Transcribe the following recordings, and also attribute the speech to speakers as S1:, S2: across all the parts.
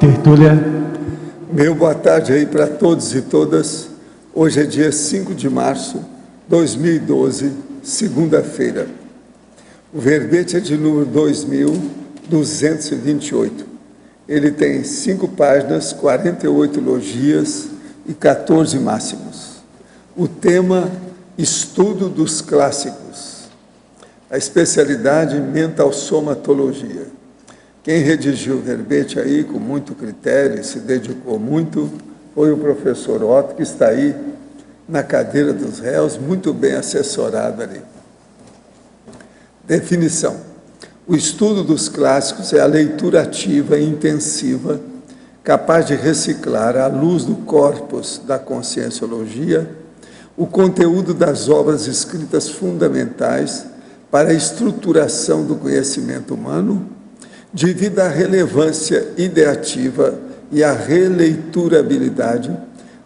S1: tertúlia.
S2: Meu boa tarde aí para todos e todas. Hoje é dia 5 de março de 2012, segunda-feira. O verbete é de número 2228. Ele tem 5 páginas, 48 logias e 14 máximos. O tema, estudo dos clássicos. A especialidade, mentalsomatologia. Quem redigiu o verbete aí com muito critério e se dedicou muito foi o professor Otto, que está aí na cadeira dos réus, muito bem assessorado ali. Definição. O estudo dos clássicos é a leitura ativa e intensiva, capaz de reciclar, à luz do corpus da conscienciologia, o conteúdo das obras escritas fundamentais para a estruturação do conhecimento humano, devido à relevância ideativa e à releiturabilidade,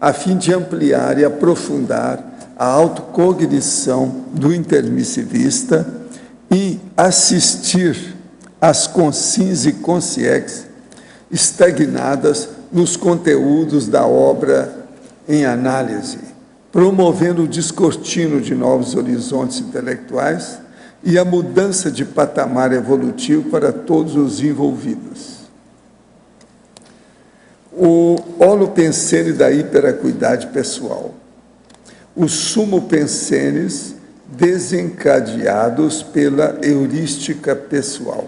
S2: a fim de ampliar e aprofundar a autocognição do intermissivista e assistir às consciências e consciências estagnadas nos conteúdos da obra em análise, promovendo o descortino de novos horizontes intelectuais e a mudança de patamar evolutivo para todos os envolvidos. O holopensene da hiperacuidade pessoal. Os sumopensenes desencadeados pela heurística pessoal.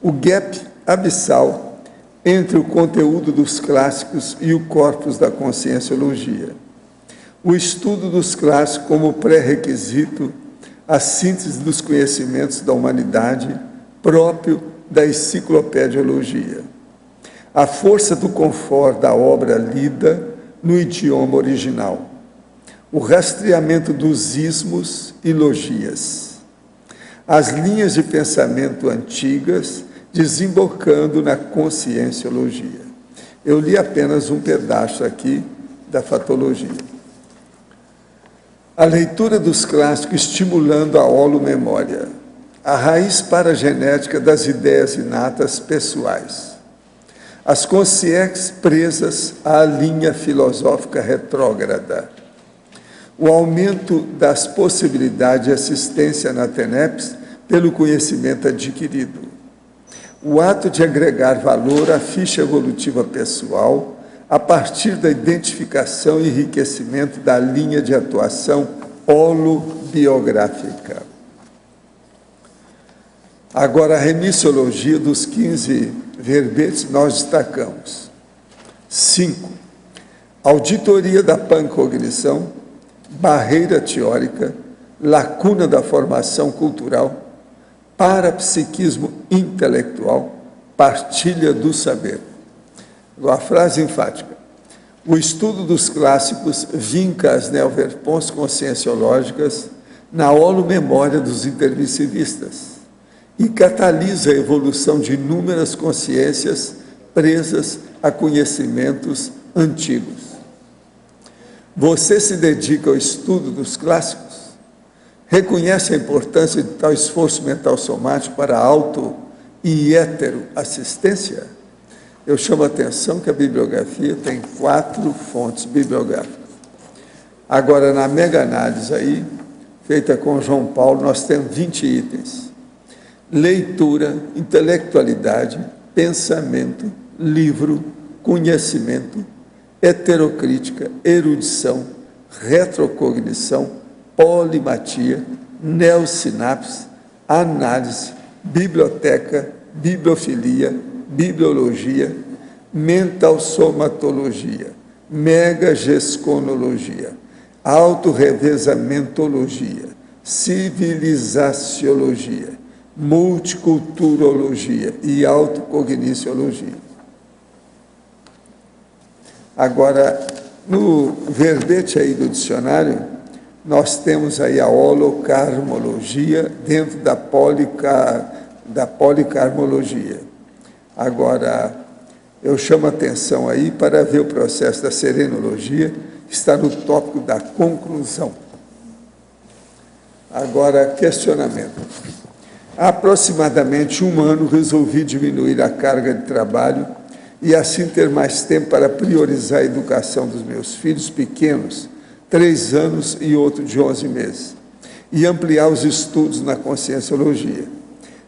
S2: O gap abissal entre o conteúdo dos clássicos e o corpus da conscienciologia. O estudo dos clássicos como pré-requisito a síntese dos conhecimentos da humanidade próprio da enciclopediologia. A força do confort da obra lida no idioma original. O rastreamento dos ismos e logias. As linhas de pensamento antigas desembocando na conscienciologia. Eu li apenas um pedaço aqui da fatologia. A leitura dos clássicos estimulando a holomemória, a raiz paragenética das ideias inatas pessoais. As consciências presas à linha filosófica retrógrada. O aumento das possibilidades de assistência na TENEPS pelo conhecimento adquirido. O ato de agregar valor à ficha evolutiva pessoal a partir da identificação e enriquecimento da linha de atuação holobiográfica. Agora, a remissiologia dos 15 verbetes, nós destacamos 5. Auditoria da pancognição, barreira teórica, lacuna da formação cultural, parapsiquismo intelectual, partilha do saber. A frase enfática. O estudo dos clássicos vinca as neoverpons conscienciológicas na holomemória dos intermissivistas e catalisa a evolução de inúmeras consciências presas a conhecimentos antigos. Você se dedica ao estudo dos clássicos? Reconhece a importância de tal esforço mental somático para a auto- e heteroassistência? Eu chamo a atenção que a bibliografia tem 4 fontes bibliográficas. Agora, na mega-análise aí, feita com João Paulo, nós temos 20 itens. Leitura, intelectualidade, pensamento, livro, conhecimento, heterocrítica, erudição, retrocognição, polimatia, neosinapse, análise, biblioteca, bibliofilia, bibliologia, mentalsomatologia, megagesconologia, autorrevesamentologia, civilizaciologia, multiculturologia e autocogniciologia. Agora, no verbete aí do dicionário, nós temos aí a holocarmologia dentro da policarmologia. Agora, eu chamo a atenção aí para ver o processo da serenologia, que está no tópico da conclusão. Agora, questionamento. Há aproximadamente um ano resolvi diminuir a carga de trabalho e assim ter mais tempo para priorizar a educação dos meus filhos pequenos, 3 anos e outro de 11 meses, e ampliar os estudos na Conscienciologia.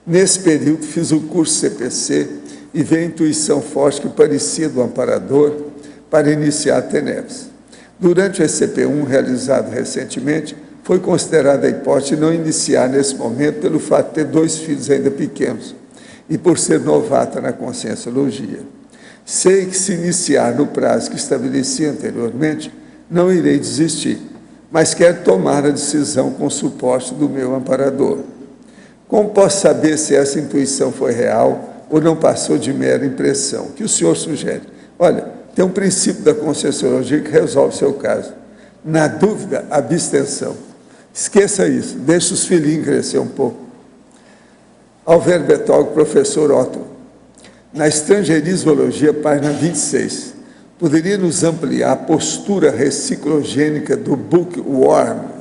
S2: Nesse período, fiz o curso CPC e veio a intuição forte que parecia do amparador para iniciar a TENEPS. Durante o ECP1, realizado recentemente, foi considerada a hipótese de não iniciar nesse momento pelo fato de ter 2 filhos ainda pequenos e por ser novata na Conscienciologia. Sei que se iniciar no prazo que estabeleci anteriormente, não irei desistir, mas quero tomar a decisão com o suporte do meu amparador. Como posso saber se essa intuição foi real ou não passou de mera impressão? O que o senhor sugere? Olha, tem um princípio da Conscienciologia que resolve o seu caso. Na dúvida, abstenção. Esqueça isso, deixe os filhinhos crescer um pouco. Alverbetólogo, professor Otto, na Estrangeirismologia, página 26, poderia nos ampliar a postura reciclogênica do bookworm?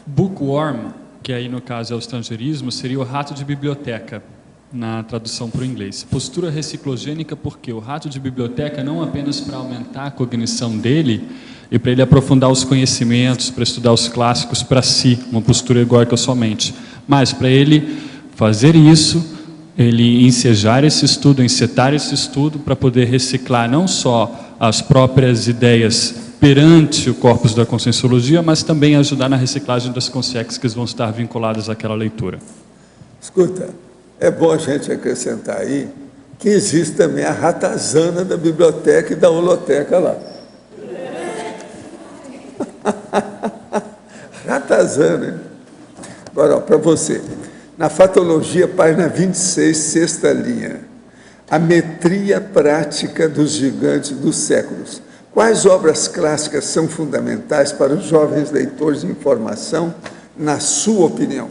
S1: Bookworm, que aí no caso é o estrangeirismo, seria o rato de biblioteca, na tradução para o inglês. Postura reciclogênica porque o rato de biblioteca não apenas para aumentar a cognição dele e para ele aprofundar os conhecimentos, para estudar os clássicos para si, uma postura egóica somente, mas para ele fazer isso, ele ensejar esse estudo, encetar esse estudo para poder reciclar não só as próprias ideias perante o corpus da Conscienciologia, mas também ajudar na reciclagem das consciências que vão estar vinculadas àquela leitura.
S2: Escuta, é bom a gente acrescentar aí que existe também a ratazana da biblioteca e da holoteca lá. Ratazana, hein? Agora, para você, na Fatologia, página 26, sexta linha, a metria prática dos gigantes dos séculos. Quais obras clássicas são fundamentais para os jovens leitores de informação, na sua opinião?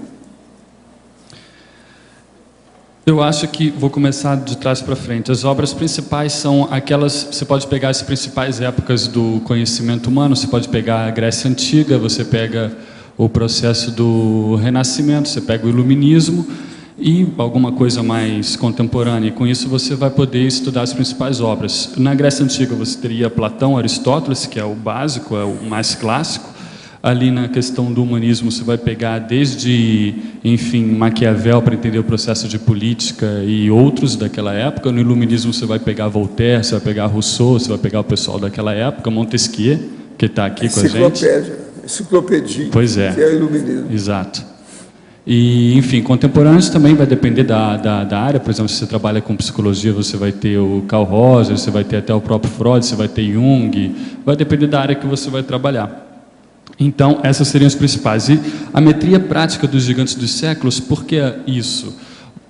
S1: Eu acho que vou começar de trás para frente. As obras principais são aquelas, você pode pegar as principais épocas do conhecimento humano, você pode pegar a Grécia Antiga, você pega o processo do Renascimento, você pega o Iluminismo e alguma coisa mais contemporânea. E com isso você vai poder estudar as principais obras. Na Grécia Antiga você teria Platão, Aristóteles, que é o básico, é o mais clássico. Ali na questão do humanismo você vai pegar desde, enfim, Maquiavel para entender o processo de política e outros daquela época. No iluminismo você vai pegar Voltaire, você vai pegar Rousseau, você vai pegar o pessoal daquela época, Montesquieu, que está aqui com a gente.
S2: Enciclopédia,
S1: pois é,
S2: que é o iluminismo.
S1: Exato. E, enfim, contemporâneos também vai depender da área. Por exemplo, se você trabalha com psicologia, você vai ter o Carl Rogers, você vai ter até o próprio Freud, você vai ter Jung, vai depender da área que você vai trabalhar. Então, essas seriam as principais. E a metria prática dos gigantes dos séculos, por que isso?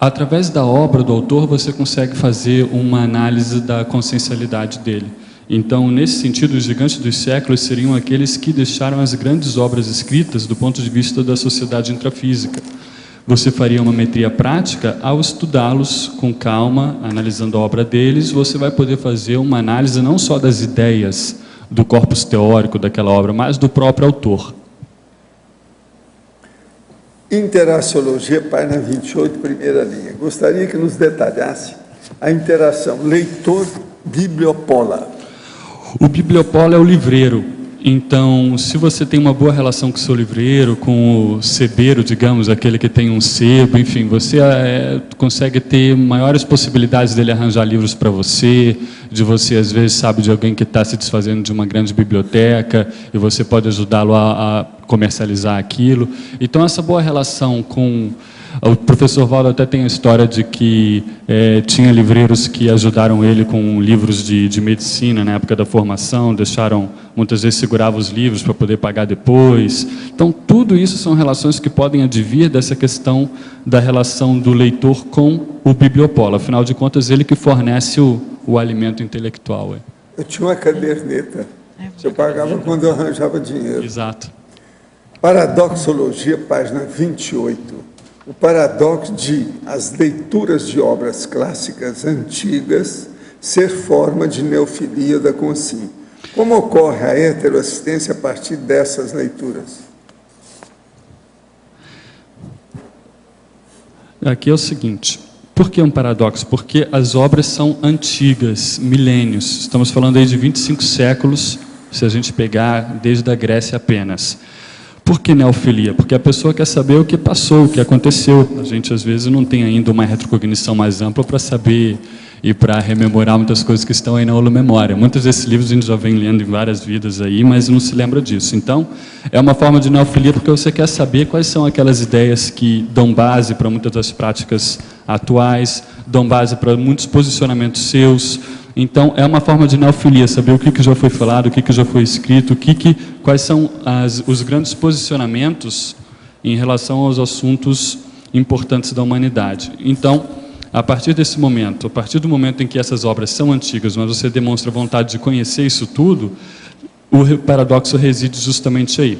S1: Através da obra do autor, você consegue fazer uma análise da consciencialidade dele. Então, nesse sentido, os gigantes dos séculos seriam aqueles que deixaram as grandes obras escritas do ponto de vista da sociedade intrafísica. Você faria uma metria prática, ao estudá-los com calma, analisando a obra deles, você vai poder fazer uma análise não só das ideias, do corpus teórico daquela obra, mas do próprio autor.
S2: Interaciologia, página 28, primeira linha. Gostaria que nos detalhasse a interação leitor-bibliopola.
S1: O bibliopola é o livreiro. Então, se você tem uma boa relação com o seu livreiro, com o sebeiro, digamos, aquele que tem um sebo, enfim, você consegue ter maiores possibilidades dele arranjar livros para você, de você, às vezes, sabe de alguém que está se desfazendo de uma grande biblioteca e você pode ajudá-lo a comercializar aquilo. Então, essa boa relação com... O professor Valdo até tem a história de que tinha livreiros que ajudaram ele com livros de medicina na época da formação, deixaram, muitas vezes seguravam os livros para poder pagar depois. Então, tudo isso são relações que podem advir dessa questão da relação do leitor com o bibliopola. Afinal de contas, ele que fornece o alimento intelectual.
S2: Eu tinha uma caderneta, eu pagava quando eu arranjava dinheiro.
S1: Exato.
S2: Paradoxologia, página 28. O paradoxo de as leituras de obras clássicas antigas ser forma de neofilia da consciência. Como ocorre a heteroassistência a partir dessas leituras?
S1: Aqui é o seguinte, Por que um paradoxo? Porque as obras são antigas, milênios. Estamos falando aí de 25 séculos, se a gente pegar desde a Grécia apenas. Por que neofilia? Porque a pessoa quer saber o que passou, o que aconteceu. A gente, às vezes, não tem ainda uma retrocognição mais ampla para saber e para rememorar muitas coisas que estão aí na holomemória. Muitos desses livros a gente já vem lendo em várias vidas aí, mas não se lembra disso. Então, é uma forma de neofilia porque você quer saber quais são aquelas ideias que dão base para muitas das práticas atuais, dão base para muitos posicionamentos seus. Então, é uma forma de neofilia, saber o que já foi falado, o que já foi escrito, quais são os grandes posicionamentos em relação aos assuntos importantes da humanidade. Então, a partir desse momento, a partir do momento em que essas obras são antigas, mas você demonstra vontade de conhecer isso tudo, o paradoxo reside justamente aí.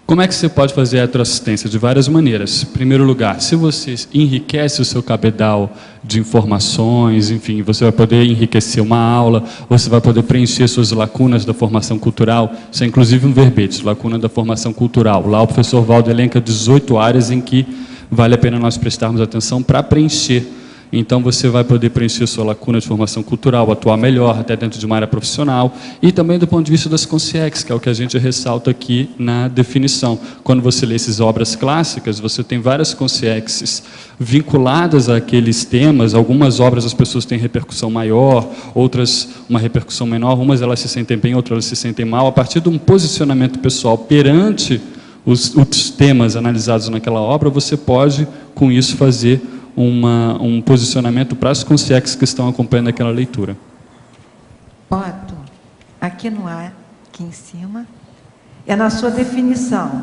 S1: Como é que você pode fazer a heteroassistência? De várias maneiras. Em primeiro lugar, se você enriquece o seu cabedal de informações, enfim, você vai poder enriquecer uma aula, você vai poder preencher suas lacunas da formação cultural. Isso é inclusive um verbete, lacuna da formação cultural. Lá o professor Valdo elenca 18 áreas em que vale a pena nós prestarmos atenção para preencher. Então, você vai poder preencher sua lacuna de formação cultural, atuar melhor, até dentro de uma área profissional, e também do ponto de vista das consciências, que é o que a gente ressalta aqui na definição. Quando você lê essas obras clássicas, você tem várias consciências vinculadas àqueles temas. Algumas obras as pessoas têm repercussão maior, outras uma repercussão menor, umas elas se sentem bem, outras elas se sentem mal, a partir de um posicionamento pessoal perante os temas analisados naquela obra, você pode, com isso, fazer um posicionamento para as consciências que estão acompanhando aquela leitura.
S3: Otto, aqui no ar, aqui em cima, é na sua definição.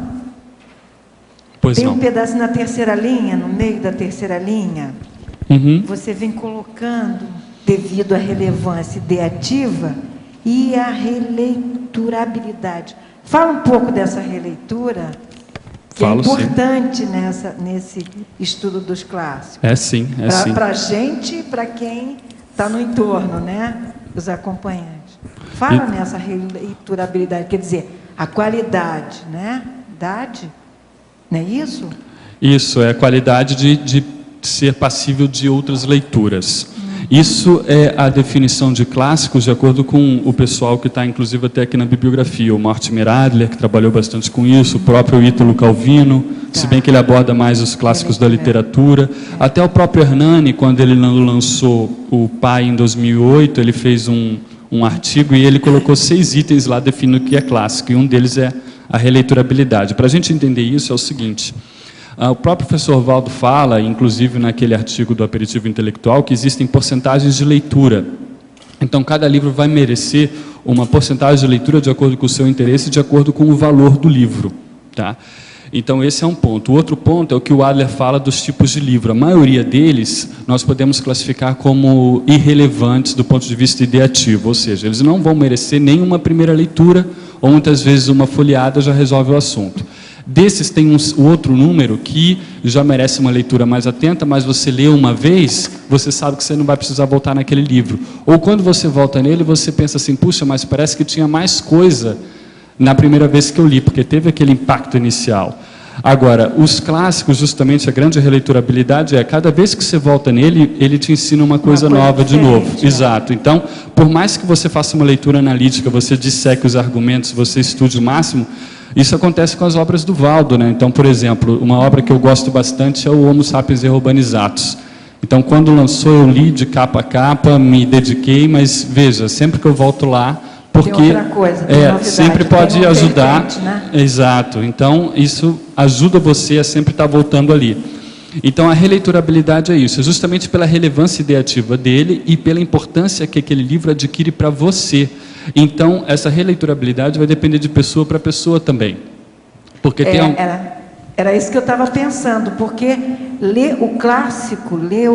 S1: Pois
S3: tem
S1: não.
S3: Um pedaço na terceira linha, no meio da terceira linha, você vem colocando, devido à relevância ideativa e à releiturabilidade. Fala um pouco dessa releitura, que é importante nesse estudo dos clássicos.
S1: É sim, é sim.
S3: Para a gente e para quem está no entorno, né? Os acompanhantes. Fala nessa releiturabilidade, quer dizer, a qualidade, né? Não é isso?
S1: Isso, é a qualidade de ser passível de outras leituras. Isso é a definição de clássicos, de acordo com o pessoal que está, inclusive, até aqui na bibliografia. O Mortimer Adler, que trabalhou bastante com isso, o próprio Ítalo Calvino, se bem que ele aborda mais os clássicos da literatura. Até o próprio Hernani, quando ele lançou o Pai em 2008, ele fez um artigo e ele colocou 6 itens lá definindo o que é clássico, e um deles é a releiturabilidade. Para a gente entender isso, é o seguinte: o próprio professor Valdo fala, inclusive naquele artigo do Aperitivo Intelectual, que existem porcentagens de leitura. Então, cada livro vai merecer uma porcentagem de leitura de acordo com o seu interesse e de acordo com o valor do livro. Tá? Então, esse é um ponto. O outro ponto é o que o Adler fala dos tipos de livro. A maioria deles, nós podemos classificar como irrelevantes do ponto de vista ideativo, ou seja, eles não vão merecer nenhuma primeira leitura, ou muitas vezes uma folheada já resolve o assunto. Desses tem um outro número que já merece uma leitura mais atenta, mas você lê uma vez, você sabe que você não vai precisar voltar naquele livro. Ou quando você volta nele, você pensa assim, puxa, mas parece que tinha mais coisa na primeira vez que eu li, porque teve aquele impacto inicial. Agora, os clássicos, justamente, a grande releiturabilidade é, cada vez que você volta nele, ele te ensina uma coisa nova de novo. Exato. Então, por mais que você faça uma leitura analítica, você disseque os argumentos, você estude o máximo, isso acontece com as obras do Valdo, né? Então, por exemplo, uma obra que eu gosto bastante é o Homo Sapiens Urbanizatus. Então, quando lançou, eu li de capa a capa, me dediquei, mas veja, sempre que eu volto lá, porque
S3: tem outra coisa, tem novidade,
S1: sempre pode ajudar.
S3: Repente, né?
S1: Exato. Então, isso ajuda você a sempre estar voltando ali. Então, a releiturabilidade é isso, é justamente pela relevância ideativa dele e pela importância que aquele livro adquire para você. Então, essa releiturabilidade vai depender de pessoa para pessoa também. Porque
S3: era isso que eu estava pensando, porque ler o clássico, ler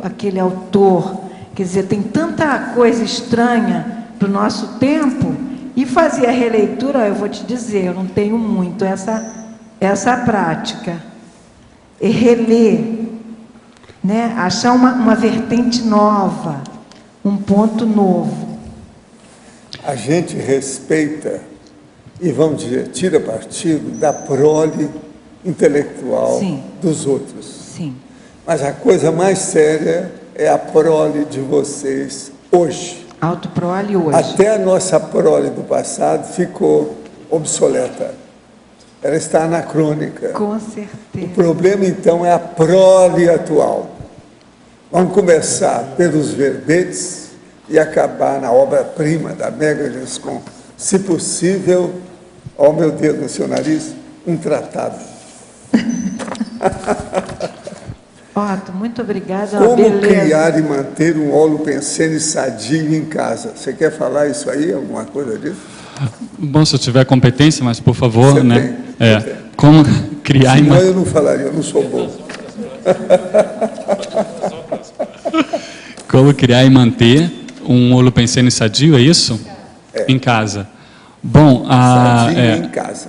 S3: aquele autor, quer dizer, tem tanta coisa estranha para o nosso tempo, e fazer a releitura, eu vou te dizer, eu não tenho muito essa prática. E reler, né? Achar uma vertente nova, um ponto novo.
S2: A gente respeita e, vamos dizer, tira partido da prole intelectual dos outros.
S3: Sim.
S2: Mas a coisa mais séria é a prole de vocês hoje.
S3: Autoprole hoje.
S2: Até a nossa prole do passado ficou obsoleta. Ela está anacrônica.
S3: Com
S2: O
S3: certeza.
S2: problema, então, é a prole atual. Vamos começar pelos verbetes e acabar na obra-prima da Mega Gescom. Se possível, ó meu dedo no seu nariz, um tratado.
S3: Otto, muito obrigada.
S2: Como
S3: Beleza.
S2: criar e manter um holopensene sadio em casa? Você quer falar isso aí, alguma coisa disso?
S1: Bom, se eu tiver competência, mas por favor,
S2: Você
S1: né?
S2: tem, você tem.
S1: Como criar e
S2: Senão
S1: manter...
S2: eu não falaria, eu não sou bom.
S1: Como criar e manter um holopensene sadio, é isso? Em casa. Bom,
S2: Sadio em casa.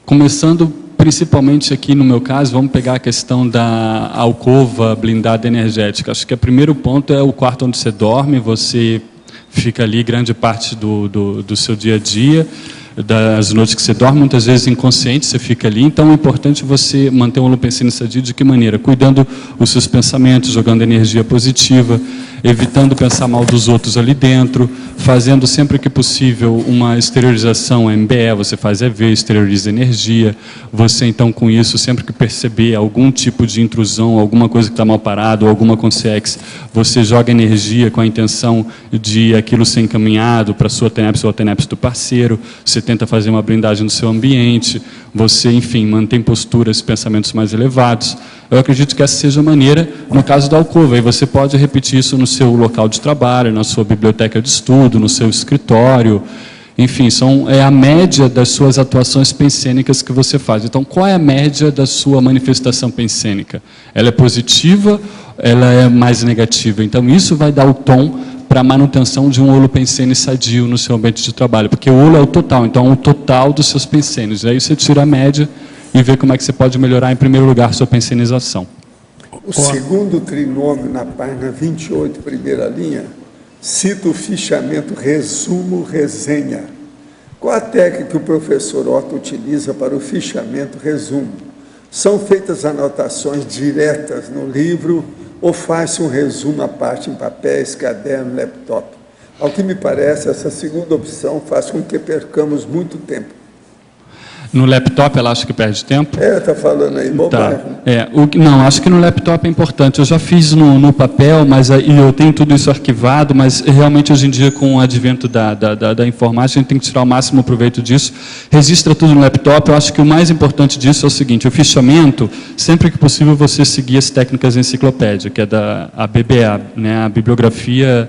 S1: começando principalmente aqui no meu caso, vamos pegar a questão da alcova blindada energética. Acho que o primeiro ponto é o quarto onde você dorme, você fica ali grande parte do seu dia a dia, das noites que você dorme, muitas vezes inconsciente, você fica ali. Então é importante você manter um holopensene sadio de que maneira? Cuidando os seus pensamentos, jogando energia positiva, evitando pensar mal dos outros ali dentro, fazendo sempre que possível uma exteriorização MBE, você faz EV, exterioriza energia, você então com isso, sempre que perceber algum tipo de intrusão, alguma coisa que está mal parado, alguma consciência, você joga energia com a intenção de aquilo ser encaminhado para a sua TENEPS ou a TENEPS do parceiro, você tenta fazer uma blindagem no seu ambiente, você, enfim, mantém posturas, pensamentos mais elevados. Eu acredito que essa seja a maneira, no caso da alcova, e você pode repetir isso no seu local de trabalho, na sua biblioteca de estudo, no seu escritório, enfim, é a média das suas atuações pensênicas que você faz. Então, qual é a média da sua manifestação pensênica? Ela é positiva, ela é mais negativa. Então, isso vai dar o tom para a manutenção de um holopensene sadio no seu ambiente de trabalho, porque o holo é o total, então é o total dos seus pensênios. Aí você tira a média e vê como é que você pode melhorar, em primeiro lugar, sua pensenização.
S2: O segundo trinômio, na página 28, primeira linha, cita o fichamento resumo resenha. Qual a técnica que o professor Otto utiliza para o fichamento resumo? São feitas anotações diretas no livro ou faz-se um resumo à parte em papéis, caderno, laptop? Ao que me parece, essa segunda opção faz com que percamos muito tempo.
S1: No laptop ela acha que perde tempo?
S2: Está falando aí bobagem.
S1: Tá. Não, acho que no laptop é importante. Eu já fiz no papel, mas aí eu tenho tudo isso arquivado, mas realmente hoje em dia, com o advento da informática, a gente tem que tirar o máximo proveito disso. Registra tudo no laptop. Eu acho que o mais importante disso é o seguinte: o fichamento, sempre que possível, você seguir as técnicas enciclopédia, que é a BBA, né, a bibliografia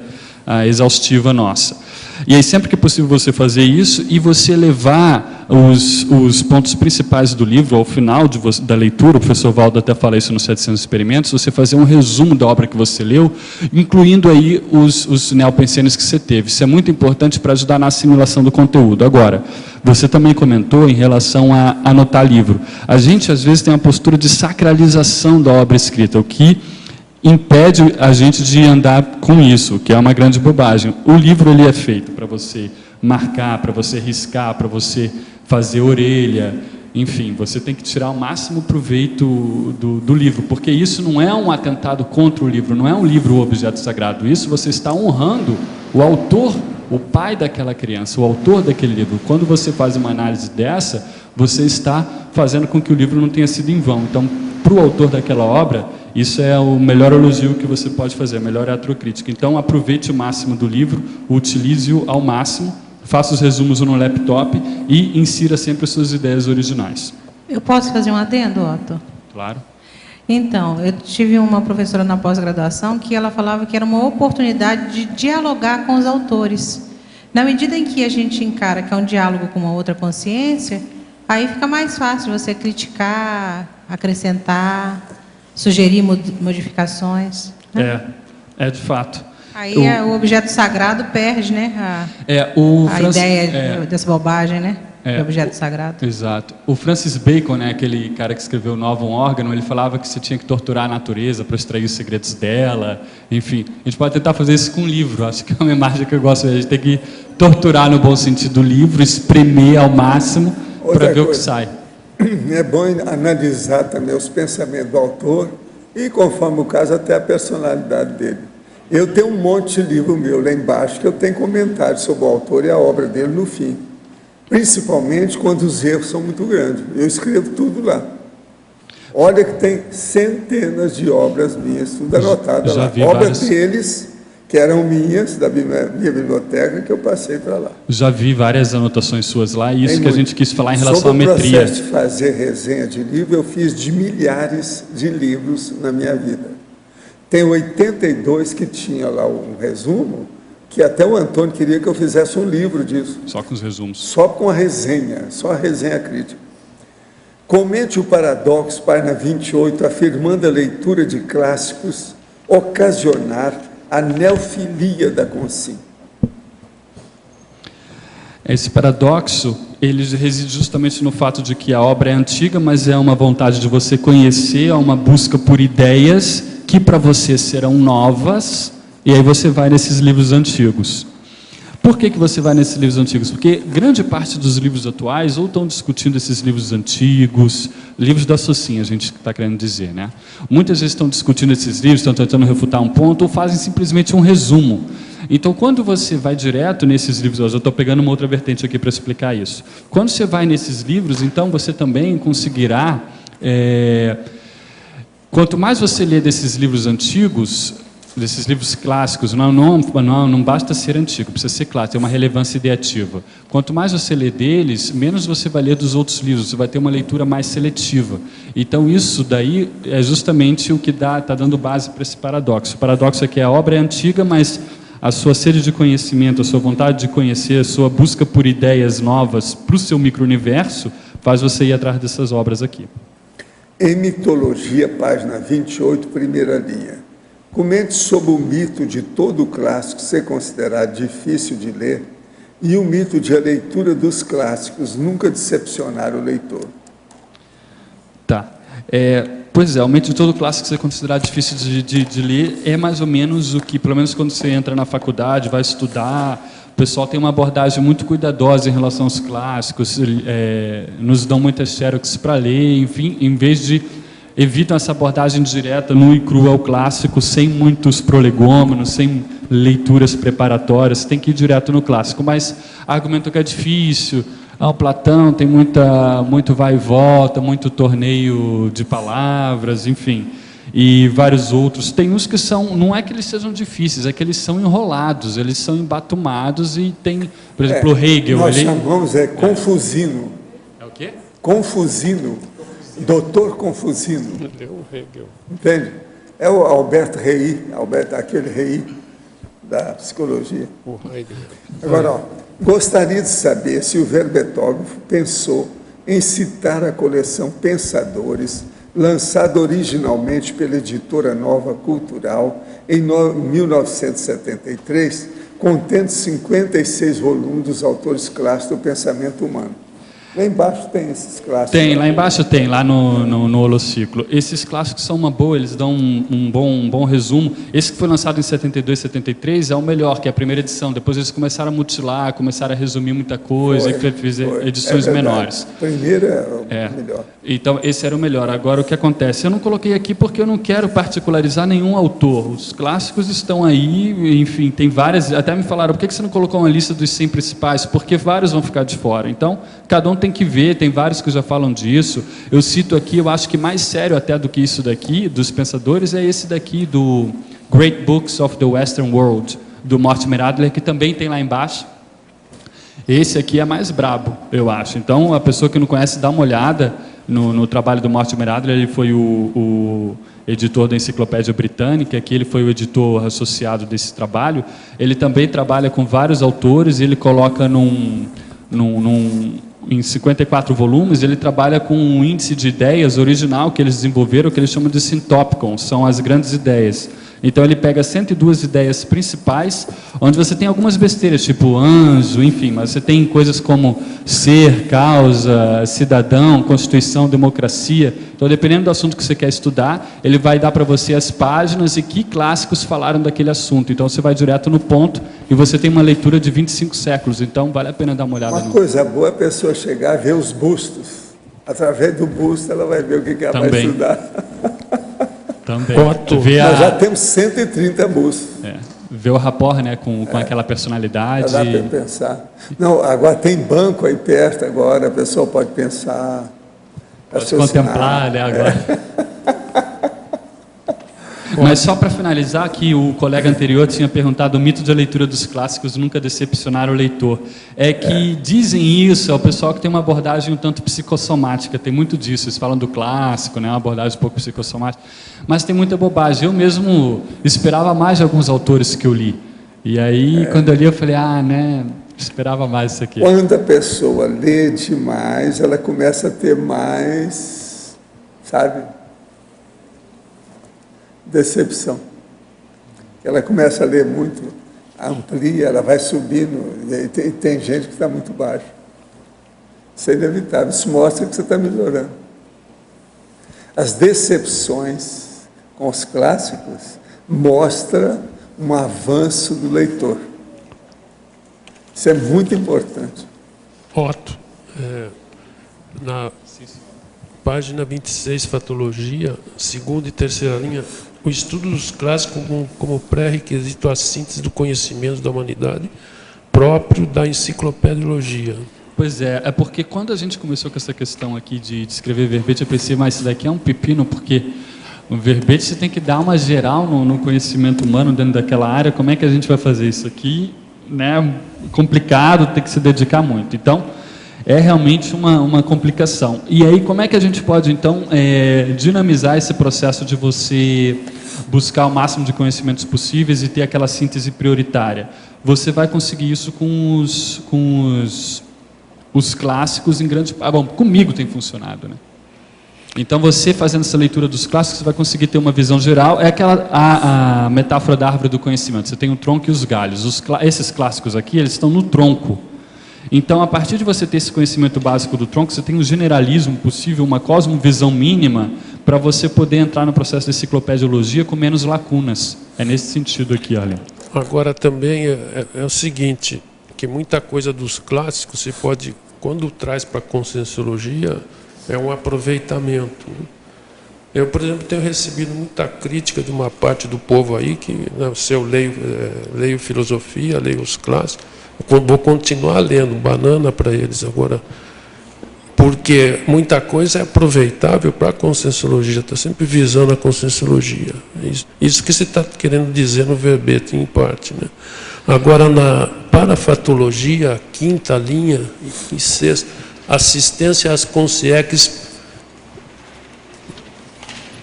S1: exaustiva nossa. E aí, sempre que possível, você fazer isso e você levar os pontos principais do livro ao final da leitura. O professor Valdo até fala isso nos 700 experimentos, você fazer um resumo da obra que você leu, incluindo aí os neopensênios que você teve. Isso é muito importante para ajudar na assimilação do conteúdo. Agora, você também comentou em relação a anotar livro. A gente, às vezes, tem uma postura de sacralização da obra escrita, o que impede a gente de andar com isso, que é uma grande bobagem. O livro ele é feito para você marcar, para você riscar, para você fazer orelha, enfim, você tem que tirar o máximo proveito do livro, porque isso não é um atentado contra o livro, não é um livro objeto sagrado, isso você está honrando o autor, o pai daquela criança, o autor daquele livro. Quando você faz uma análise dessa, você está fazendo com que o livro não tenha sido em vão. Então, para o autor daquela obra, isso é o melhor elogio que você pode fazer, a melhor retrocrítica. Então, aproveite o máximo do livro, utilize-o ao máximo, faça os resumos no laptop e insira sempre as suas ideias originais.
S4: Eu posso fazer um adendo, Otto?
S1: Claro.
S4: Então, eu tive uma professora na pós-graduação que ela falava que era uma oportunidade de dialogar com os autores. Na medida em que a gente encara que é um diálogo com uma outra consciência, aí fica mais fácil você criticar, acrescentar, sugerir modificações. Né?
S1: É de fato.
S4: Aí o objeto sagrado perde, né, a ideia dessa bobagem, né, do objeto sagrado.
S1: Exato. O Francis Bacon, né, aquele cara que escreveu Novum Organum, ele falava que você tinha que torturar a natureza para extrair os segredos dela. Enfim, a gente pode tentar fazer isso com um livro. Acho que é uma imagem que eu gosto. A gente tem que torturar no bom sentido o livro, espremer ao máximo para ver o que sai.
S2: É bom analisar também os pensamentos do autor e, conforme o caso, até a personalidade dele. Eu tenho um monte de livro meu lá embaixo que eu tenho comentários sobre o autor e a obra dele no fim, principalmente quando os erros são muito grandes. Eu escrevo tudo lá. Olha que tem centenas de obras minhas, tudo anotado lá. Obras deles, que eram minhas, da minha biblioteca, que eu passei para lá.
S1: Já vi várias anotações suas lá, e isso que a gente quis falar em relação à metria.
S2: Sobre o processo de fazer resenha de livro, eu fiz de milhares de livros na minha vida. Tem 82 que tinha lá um resumo, que até o Antônio queria que eu fizesse um livro disso.
S1: Só com os resumos.
S2: Só com a resenha, só a resenha crítica. Comente o paradoxo, página 28, afirmando a leitura de clássicos ocasionar a neofilia da consciência.
S1: Esse paradoxo, ele reside justamente no fato de que a obra é antiga, mas é uma vontade de você conhecer, é uma busca por ideias que para você serão novas, e aí você vai nesses livros antigos. Por que você vai nesses livros antigos? Porque grande parte dos livros atuais ou estão discutindo esses livros antigos, livros da Socinha, a gente está querendo dizer, né? Muitas vezes estão discutindo esses livros, estão tentando refutar um ponto, ou fazem simplesmente um resumo. Então, quando você vai direto nesses livros, eu estou pegando uma outra vertente aqui para explicar isso. Quando você vai nesses livros, então você também conseguirá... Quanto mais você lê desses livros antigos, desses livros clássicos, não basta ser antigo, precisa ser clássico, tem uma relevância ideativa. Quanto mais você lê deles, menos você vai ler dos outros livros, você vai ter uma leitura mais seletiva. Então isso daí é justamente o que está dando base para esse paradoxo. O paradoxo é que a obra é antiga, mas a sua sede de conhecimento, a sua vontade de conhecer, a sua busca por ideias novas para o seu micro-universo, faz você ir atrás dessas obras aqui.
S2: Em Mitologia, página 28, primeira linha. Comente sobre o mito de todo o clássico ser considerado difícil de ler e o mito de a leitura dos clássicos nunca decepcionar o leitor.
S1: Tá. Pois é, o mito de todo clássico ser considerado difícil de ler é mais ou menos o que, pelo menos quando você entra na faculdade, vai estudar, o pessoal tem uma abordagem muito cuidadosa em relação aos clássicos, nos dão muitas xerox para ler, enfim, em vez de evitam essa abordagem direta, nua e crua ao clássico, sem muitos prolegômenos, sem leituras preparatórias, tem que ir direto no clássico. Mas argumento que é difícil, o Platão tem muito vai e volta, muito torneio de palavras, enfim, e vários outros. Tem uns que são, não é que eles sejam difíceis, é que eles são enrolados, eles são embatumados e tem, por exemplo, o Hegel.
S2: Nós chamamos Confusino.
S1: É o quê?
S2: Confusino. Doutor Confusino. Entende? É o Albert Rey, aquele Rey da psicologia. Agora, gostaria de saber se o verbetógrafo pensou em citar a coleção Pensadores, lançada originalmente pela editora Nova Cultural em 1973, contendo 56 volumes dos autores clássicos do pensamento humano. Lá embaixo tem esses clássicos.
S1: Tem, lá embaixo tem, lá no Holociclo. Esses clássicos são uma boa, eles dão um bom resumo. Esse que foi lançado em 72, 73 é o melhor, que é a primeira edição. Depois eles começaram a mutilar, começaram a resumir muita coisa, e fizeram edições menores.
S2: A primeira é o melhor.
S1: Então, esse era o melhor. Agora, o que acontece? Eu não coloquei aqui porque eu não quero particularizar nenhum autor. Os clássicos estão aí, enfim, tem várias. Até me falaram, por que você não colocou uma lista dos 100 principais? Porque vários vão ficar de fora. Então, cada um tem que ver, tem vários que já falam disso. Eu cito aqui, eu acho que mais sério até do que isso daqui, dos pensadores, é esse daqui, do Great Books of the Western World, do Mortimer Adler, que também tem lá embaixo. Esse aqui é mais brabo, eu acho. Então, a pessoa que não conhece, dá uma olhada no trabalho do Mortimer Adler. Ele foi o editor da Enciclopédia Britânica, que ele foi o editor associado desse trabalho. Ele também trabalha com vários autores, e ele coloca em 54 volumes, ele trabalha com um índice de ideias original que eles desenvolveram, que eles chamam de Synthopicon, são as grandes ideias. Então ele pega 102 ideias principais, onde você tem algumas besteiras, tipo anjo, enfim, mas você tem coisas como ser, causa, cidadão, constituição, democracia. Então, dependendo do assunto que você quer estudar, ele vai dar para você as páginas e que clássicos falaram daquele assunto. Então você vai direto no ponto e você tem uma leitura de 25 séculos. Então vale a pena dar uma olhada.
S2: Uma coisa boa é a pessoa chegar a ver os bustos. Através do busto ela vai ver o que ela vai estudar.
S1: Também.
S5: Otto.
S2: Nós já temos 130 moços.
S1: Ver o rapport, né, com aquela personalidade.
S2: Já dá para pensar. Não, agora tem banco aí perto, agora a pessoa pode pensar.
S1: Pode contemplar, né, agora. Mas só para finalizar, que o colega anterior tinha perguntado, o mito da leitura dos clássicos nunca decepcionar o leitor. É que dizem isso, é o pessoal que tem uma abordagem um tanto psicossomática, tem muito disso, eles falam do clássico, né, uma abordagem um pouco psicossomática, mas tem muita bobagem. Eu mesmo esperava mais de alguns autores que eu li. E aí, quando eu li, eu falei, esperava mais isso aqui.
S2: Quando a pessoa lê demais, ela começa a ter mais, sabe, decepção. Ela começa a ler muito, amplia, ela vai subindo, e tem gente que está muito baixo. Isso é inevitável, isso mostra que você está melhorando. As decepções com os clássicos mostram um avanço do leitor. Isso é muito importante.
S5: Otto, na página 26, Fatologia, segunda e terceira linha, o estudo dos clássicos como pré-requisito à síntese do conhecimento da humanidade próprio da enciclopediologia.
S1: Pois é porque quando a gente começou com essa questão aqui de escrever verbete, eu pensei, mas isso daqui é um pepino, porque o verbete você tem que dar uma geral no conhecimento humano dentro daquela área. Como é que a gente vai fazer isso aqui? Né? Complicado, tem que se dedicar muito. Então, é realmente uma complicação. E aí, como é que a gente pode, então, dinamizar esse processo de você buscar o máximo de conhecimentos possíveis e ter aquela síntese prioritária? Você vai conseguir isso com os clássicos em grande... bom, comigo tem funcionado, né? Então, você fazendo essa leitura dos clássicos, você vai conseguir ter uma visão geral. É a metáfora da árvore do conhecimento. Você tem o tronco e os galhos. Esses clássicos aqui, eles estão no tronco. Então, a partir de você ter esse conhecimento básico do tronco, você tem um generalismo possível, uma cosmovisão mínima, para você poder entrar no processo de enciclopediologia com menos lacunas. É nesse sentido aqui, olha. Agora, também é o seguinte, que muita coisa dos clássicos se pode, quando traz para a conscienciologia, é um aproveitamento. Eu, por exemplo, tenho recebido muita crítica de uma parte do povo aí, que se eu leio filosofia, leio os clássicos, eu vou continuar lendo banana para eles agora, porque muita coisa é aproveitável para a conscienciologia, está sempre visando a conscienciologia. Isso que você está querendo dizer no verbete, em parte, né? Agora, na parafatologia, quinta linha e sexta, assistência às conscieques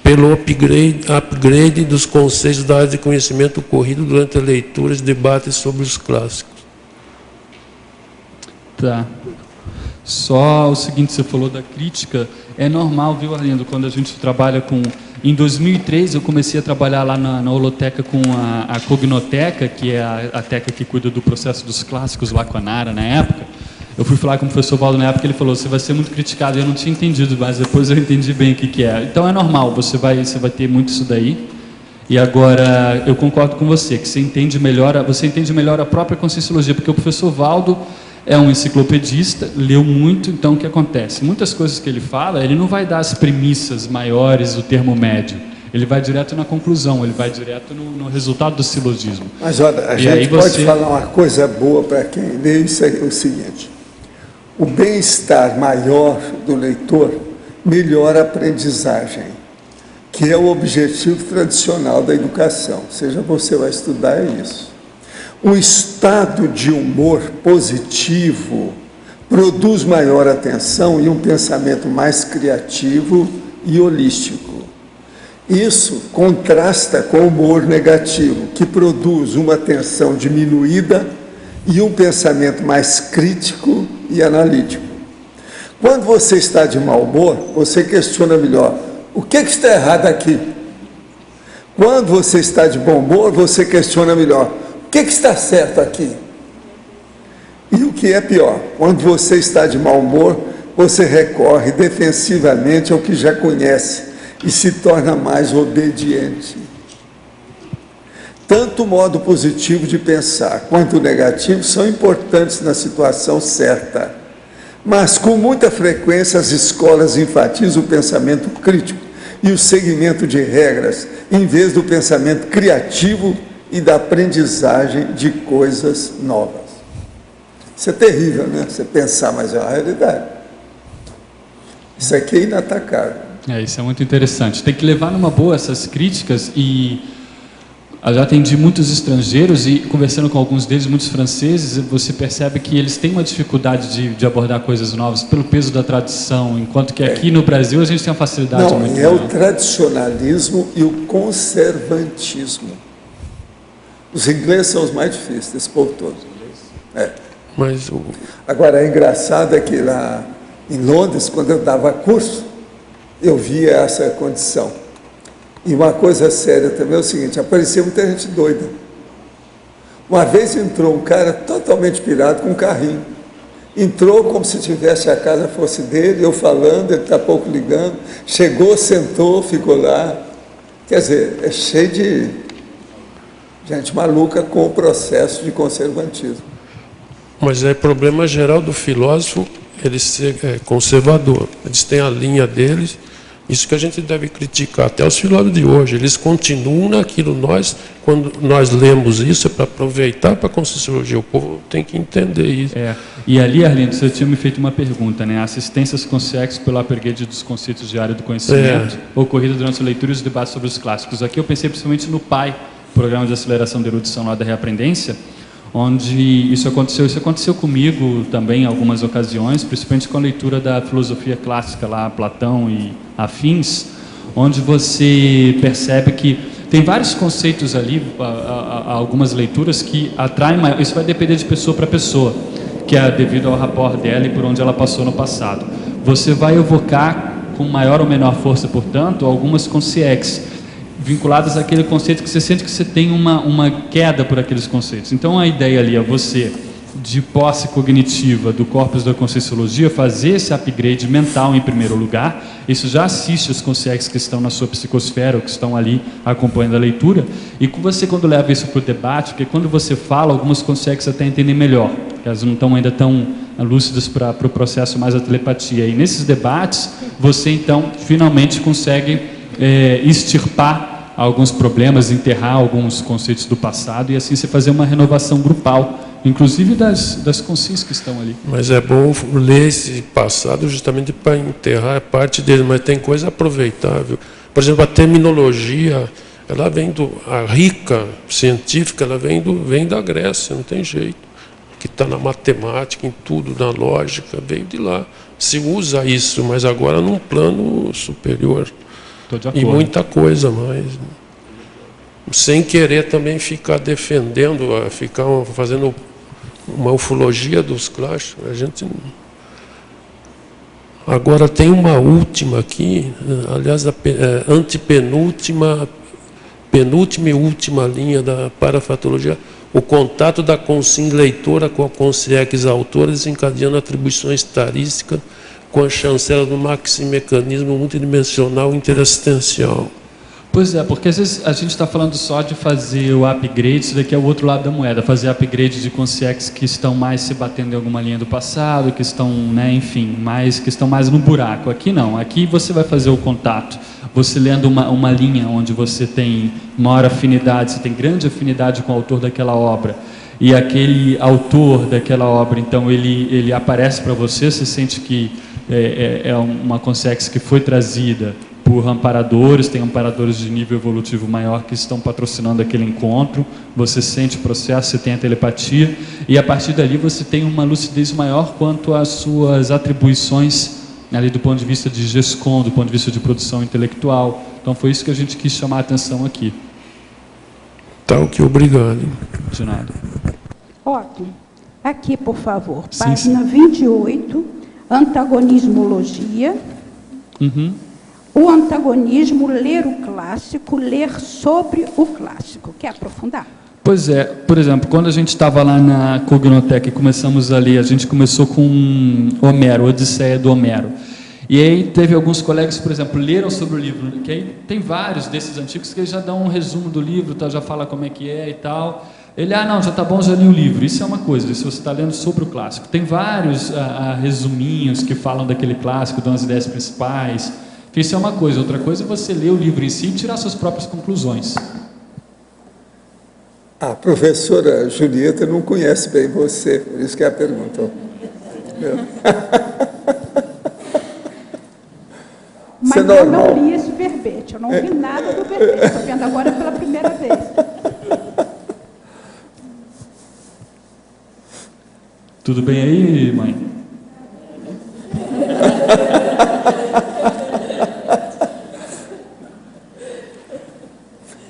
S1: pelo upgrade dos conceitos da área de conhecimento ocorrido durante a leitura e debates sobre os clássicos. Tá. Só o seguinte, você falou da crítica, é normal, viu, Arlindo, quando a gente trabalha com... Em 2003, eu comecei a trabalhar lá na holoteca com a Cognoteca, que é a teca que cuida do processo dos clássicos lá com a Nara, na época. Eu fui falar com o professor Valdo na época, ele falou, você vai ser muito criticado. Eu não tinha entendido, mas depois eu entendi bem o que é. Então é normal, você vai ter muito isso daí. E agora, eu concordo com você, que você entende melhor a própria conscienciologia, porque o professor Valdo é um enciclopedista, leu muito, então o que acontece? Muitas coisas que ele fala, ele não vai dar as premissas maiores do termo médio. Ele vai direto na conclusão, ele vai direto no resultado do silogismo.
S2: Mas olha, a gente pode falar uma coisa boa para quem lê, isso é o seguinte: o bem-estar maior do leitor melhora a aprendizagem, que é o objetivo tradicional da educação. Seja você vai estudar, é isso. Um estado de humor positivo produz maior atenção e um pensamento mais criativo e holístico. Isso contrasta com o humor negativo, que produz uma atenção diminuída e um pensamento mais crítico e analítico. Quando você está de mau humor, você questiona melhor, o que está errado aqui? Quando você está de bom humor, você questiona melhor, o que está certo aqui? E o que é pior, quando você está de mau humor, você recorre defensivamente ao que já conhece e se torna mais obediente. Tanto o modo positivo de pensar quanto o negativo são importantes na situação certa, mas com muita frequência as escolas enfatizam o pensamento crítico e o seguimento de regras, em vez do pensamento criativo e da aprendizagem de coisas novas. Isso é terrível, né? Você pensar, mas é uma realidade. Isso aqui é inatacável.
S1: Isso é muito interessante. Tem que levar numa boa essas críticas e eu já atendi muitos estrangeiros e conversando com alguns deles, muitos franceses, você percebe que eles têm uma dificuldade de abordar coisas novas pelo peso da tradição, enquanto que aqui no Brasil a gente tem uma facilidade muito
S2: maior. O tradicionalismo e o conservantismo. Os ingleses são os mais difíceis, desse povo todo. Agora, é engraçado é que lá em Londres, quando eu dava curso, eu via essa condição. E uma coisa séria também é o seguinte, aparecia muita gente doida. Uma vez entrou um cara totalmente pirado com um carrinho. Entrou como se tivesse a casa fosse dele, eu falando, ele está pouco ligando. Chegou, sentou, ficou lá. Quer dizer, é cheio de gente maluca com o processo de conservantismo.
S5: Mas é problema geral do filósofo, ele ser conservador. Eles têm a linha deles, isso que a gente deve criticar. Até os filósofos de hoje, eles continuam naquilo. Quando nós lemos isso, é para aproveitar para a Conscienciologia. O povo tem que entender isso.
S1: E ali, Arlindo, você tinha me feito uma pergunta, né? Assistências conscientes pelo upgrade dos conceitos de área do conhecimento, ocorrida durante a leitura e os debates sobre os clássicos. Aqui eu pensei principalmente no PAI, Programa de Aceleração da Erudição lá da Reaprendência, onde isso aconteceu comigo também em algumas ocasiões, principalmente com a leitura da filosofia clássica lá, Platão e afins, onde você percebe que tem vários conceitos ali, algumas leituras que atraem, isso vai depender de pessoa para pessoa, que é devido ao rapport dela e por onde ela passou no passado. Você vai evocar com maior ou menor força, portanto, algumas consciências vinculadas àquele conceito que você sente que você tem uma queda por aqueles conceitos. Então a ideia ali é você, de posse cognitiva do corpus da Conscienciologia, fazer esse upgrade mental em primeiro lugar. Isso já assiste os conscientes que estão na sua psicosfera ou que estão ali acompanhando a leitura, e você, quando leva isso para o debate, porque quando você fala, alguns conscientes até entendem melhor, porque elas não estão ainda tão lúcidas para o processo mais da telepatia, e nesses debates você então finalmente consegue extirpar alguns problemas, enterrar alguns conceitos do passado e assim você fazer uma renovação grupal, inclusive das consciências que estão ali.
S5: Mas é bom ler esse passado justamente para enterrar parte dele, mas tem coisa aproveitável. Por exemplo, a terminologia, ela vem a rica científica, ela vem da Grécia, não tem jeito. Que está na matemática, em tudo, na lógica, veio de lá. Se usa isso, mas agora num plano superior. E muita coisa mais. Sem querer também ficar defendendo, ficar fazendo uma ufologia dos clássicos. A gente... Agora tem uma última aqui, aliás, a antepenúltima, penúltima e última linha da parafatologia, o contato da consciência leitora com a consciência autora, desencadeando atribuições tarísticas com a chancela do maximecanismo multidimensional interassistencial.
S1: Pois é, porque às vezes a gente está falando só de fazer o upgrade, isso daqui é o outro lado da moeda, fazer upgrade de consciências que estão mais se batendo em alguma linha do passado, que estão, enfim, que estão mais no buraco. Aqui não, aqui você vai fazer o contato, você lendo uma linha onde você tem maior afinidade, você tem grande afinidade com o autor daquela obra, e aquele autor daquela obra, então ele aparece para você, você sente que é uma consciência que foi trazida por amparadores, tem amparadores de nível evolutivo maior que estão patrocinando aquele encontro, você sente o processo, você tem a telepatia, e a partir dali você tem uma lucidez maior quanto às suas atribuições, ali do ponto de vista de GESCOM, do ponto de vista de produção intelectual. Então foi isso que a gente quis chamar a atenção aqui.
S5: Tá, ok, obrigado.
S1: De nada.
S6: Ótimo. Aqui, por favor, página 28, antagonismologia.
S1: Uhum.
S6: O antagonismo, ler o clássico, ler sobre o clássico. Quer aprofundar?
S1: Pois é, por exemplo, quando a gente estava lá na Cognoteca e começamos a ler, a gente começou com Homero, Odisseia do Homero. E aí teve alguns colegas, por exemplo, leram sobre o livro, que aí tem vários desses antigos que já dão um resumo do livro, tá, já fala como é que é e tal. Ele, não, já está bom, já li o livro. Isso é uma coisa, se você está lendo sobre o clássico. Tem vários resuminhos que falam daquele clássico, dão as ideias principais. Isso é uma coisa. Outra coisa é você ler o livro em si e tirar suas próprias conclusões.
S2: A professora Julieta não conhece bem você, por isso que ela perguntou.
S6: Mas
S2: é
S6: eu não li esse verbete, eu não vi nada do verbete, estou vendo agora pela primeira vez.
S1: Tudo bem aí, mãe?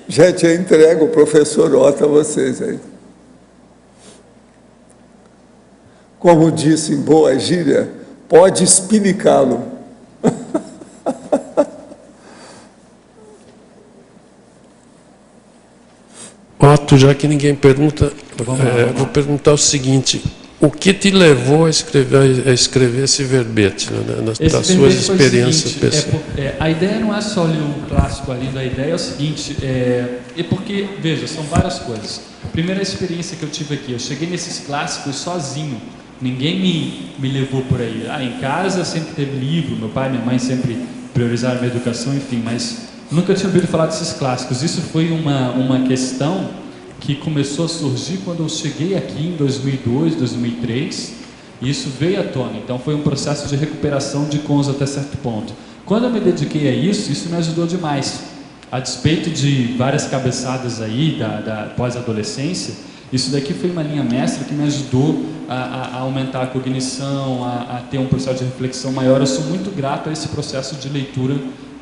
S2: Gente, eu entrego o professor Otto a vocês aí. Como disse em boa gíria, pode espinicá-lo.
S5: Otto, já que ninguém pergunta, vou perguntar o seguinte: o que te levou a escrever esse verbete, né, das suas experiências pessoais?
S1: A ideia não é só ler o clássico ali, a ideia é o seguinte, porque, veja, são várias coisas. Primeira experiência que eu tive aqui, eu cheguei nesses clássicos sozinho, ninguém me levou por aí. Em casa sempre teve livro, meu pai e minha mãe sempre priorizaram a minha educação, enfim, mas nunca tinha ouvido falar desses clássicos. Isso foi uma questão que começou a surgir quando eu cheguei aqui em 2002, 2003, e isso veio à tona. Então foi um processo de recuperação de cons até certo ponto. Quando eu me dediquei a isso me ajudou demais. A despeito de várias cabeçadas aí da pós-adolescência, isso daqui foi uma linha mestra que me ajudou a aumentar a cognição, a ter um processo de reflexão maior. Eu sou muito grato a esse processo de leitura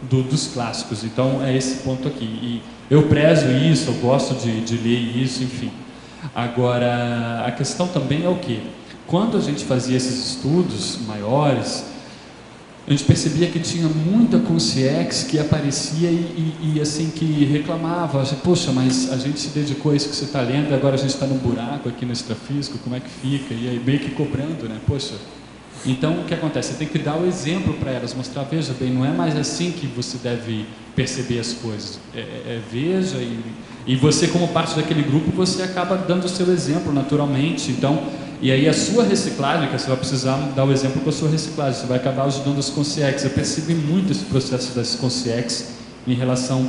S1: dos clássicos. Então é esse ponto aqui. E eu prezo isso, eu gosto de ler isso, enfim. Agora, a questão também é o quê? Quando a gente fazia esses estudos maiores, a gente percebia que tinha muita consciência que aparecia e assim, que reclamava, poxa, mas a gente se dedicou a isso que você está lendo e agora a gente está num buraco aqui no extrafísico, como é que fica? E aí meio que cobrando, né? Poxa. Então, o que acontece? Você tem que dar o exemplo para elas, mostrar, veja bem, não é mais assim que você deve perceber as coisas. Veja, e você, como parte daquele grupo, você acaba dando o seu exemplo naturalmente. Então, e aí a sua reciclagem, que você vai precisar dar o exemplo com a sua reciclagem, você vai acabar ajudando as consciências. Eu percebi muito esse processo das consciências em relação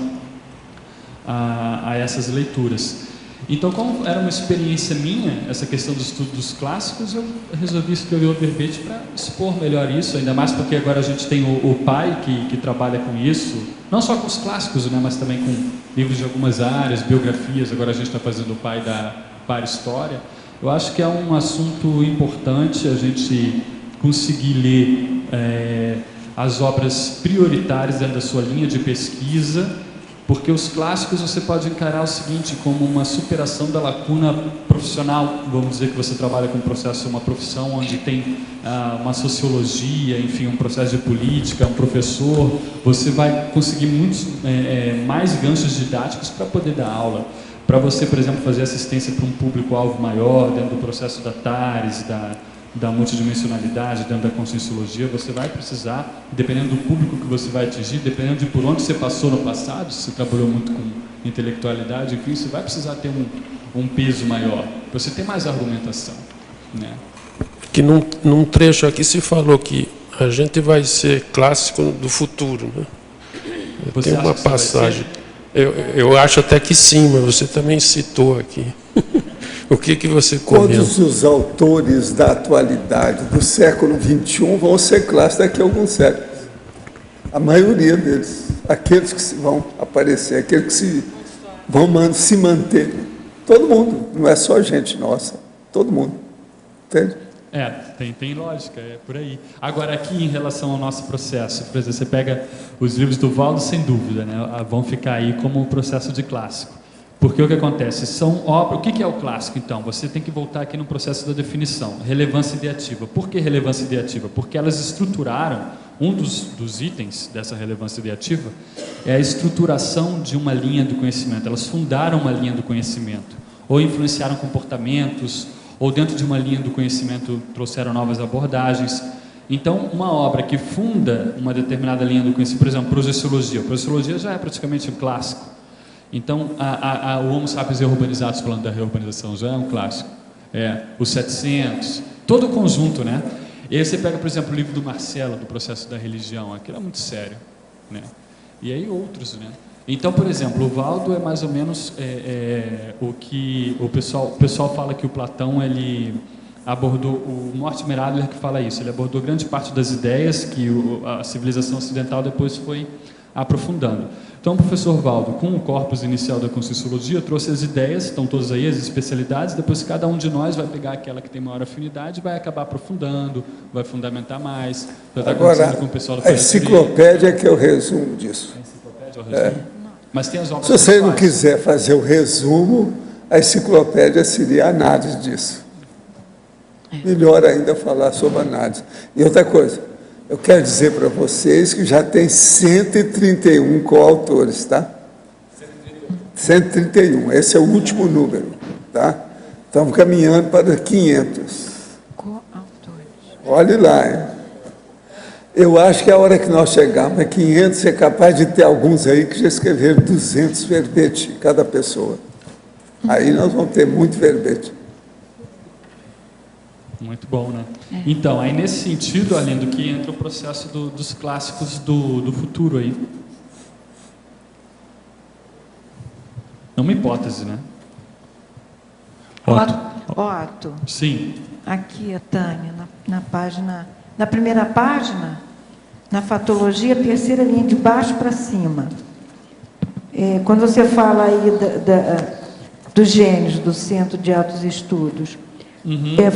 S1: a essas leituras. Então, como era uma experiência minha, essa questão do estudo dos clássicos, eu resolvi escrever o verbete para expor melhor isso, ainda mais porque agora a gente tem o pai que trabalha com isso, não só com os clássicos, né, mas também com livros de algumas áreas, biografias. Agora a gente está fazendo o pai da para história. Eu acho que é um assunto importante a gente conseguir ler as obras prioritárias dentro da sua linha de pesquisa, porque os clássicos você pode encarar o seguinte, como uma superação da lacuna profissional. Vamos dizer que você trabalha com um processo, uma profissão onde tem uma sociologia, enfim, um processo de política, um professor. Você vai conseguir muitos mais ganchos didáticos para poder dar aula. Para você, por exemplo, fazer assistência para um público-alvo maior, dentro do processo da TARES, da multidimensionalidade, dentro da conscienciologia, você vai precisar, dependendo do público que você vai atingir, dependendo de por onde você passou no passado, se você trabalhou muito com intelectualidade, enfim, você vai precisar ter um peso maior, para você ter mais argumentação, né?
S5: Que num trecho aqui se falou que a gente vai ser clássico do futuro, né? Tem uma passagem, eu acho até que sim, mas você também citou aqui. O que você comenta?
S2: Todos os autores da atualidade, do século XXI, vão ser clássicos daqui a alguns séculos. A maioria deles, aqueles que vão aparecer, aqueles que vão se manter. Todo mundo, não é só gente nossa, todo mundo. Entende?
S1: Tem lógica, é por aí. Agora, aqui em relação ao nosso processo, por exemplo, você pega os livros do Valdo, sem dúvida, né, vão ficar aí como um processo de clássico. Porque o que acontece? São obras. O que é o clássico, então? Você tem que voltar aqui no processo da definição. Relevância ideativa. Por que relevância ideativa? Porque elas estruturaram, um dos itens dessa relevância ideativa é a estruturação de uma linha do conhecimento. Elas fundaram uma linha do conhecimento, ou influenciaram comportamentos, ou dentro de uma linha do conhecimento trouxeram novas abordagens. Então, uma obra que funda uma determinada linha do conhecimento, por exemplo, projeciologia. A projeciologia já é praticamente um clássico. Então, o Homo sapiens Reurbanizatus, falando da reurbanização, já é um clássico. Os 700, todo o conjunto, né? E aí você pega, por exemplo, o livro do Marcelo, do Processo da Religião. Aquilo é muito sério. né? E aí outros, né? Então, por exemplo, o Valdo é mais ou menos o que o pessoal fala que o Platão ele abordou, o Mortimer Adler que fala isso, ele abordou grande parte das ideias que a civilização ocidental depois foi aprofundando. Então, o professor Valdo, com o corpus inicial da Conscienciologia, trouxe as ideias, estão todas aí, as especialidades, depois cada um de nós vai pegar aquela que tem maior afinidade e vai acabar aprofundando, vai fundamentar mais.
S2: Agora,
S1: com o pessoal
S2: a enciclopédia que é o resumo disso.
S1: A enciclopédia é o resumo? Mas tem as obras
S2: Se você não
S1: pessoais.
S2: quiser fazer o resumo, a enciclopédia seria a análise disso. Melhor ainda falar sobre análise. E outra coisa, eu quero dizer para vocês que já tem 131 coautores, tá? 131, esse é o último número, tá? Estamos caminhando para 500.
S3: Coautores.
S2: Olhe lá, hein? Eu acho que a hora que nós chegarmos a 500, é capaz de ter alguns aí que já escreveram 200 verbetes cada pessoa. Aí nós vamos ter muito verbete.
S1: Muito bom, né? Então, aí nesse sentido, além do que entra o processo dos clássicos do futuro aí. É uma hipótese, né?
S3: Otto,
S1: Sim.
S3: aqui a Tânia, na página, na primeira página, na fatologia, terceira linha de baixo para cima. Quando você fala aí dos gênios do Centro de Altos Estudos,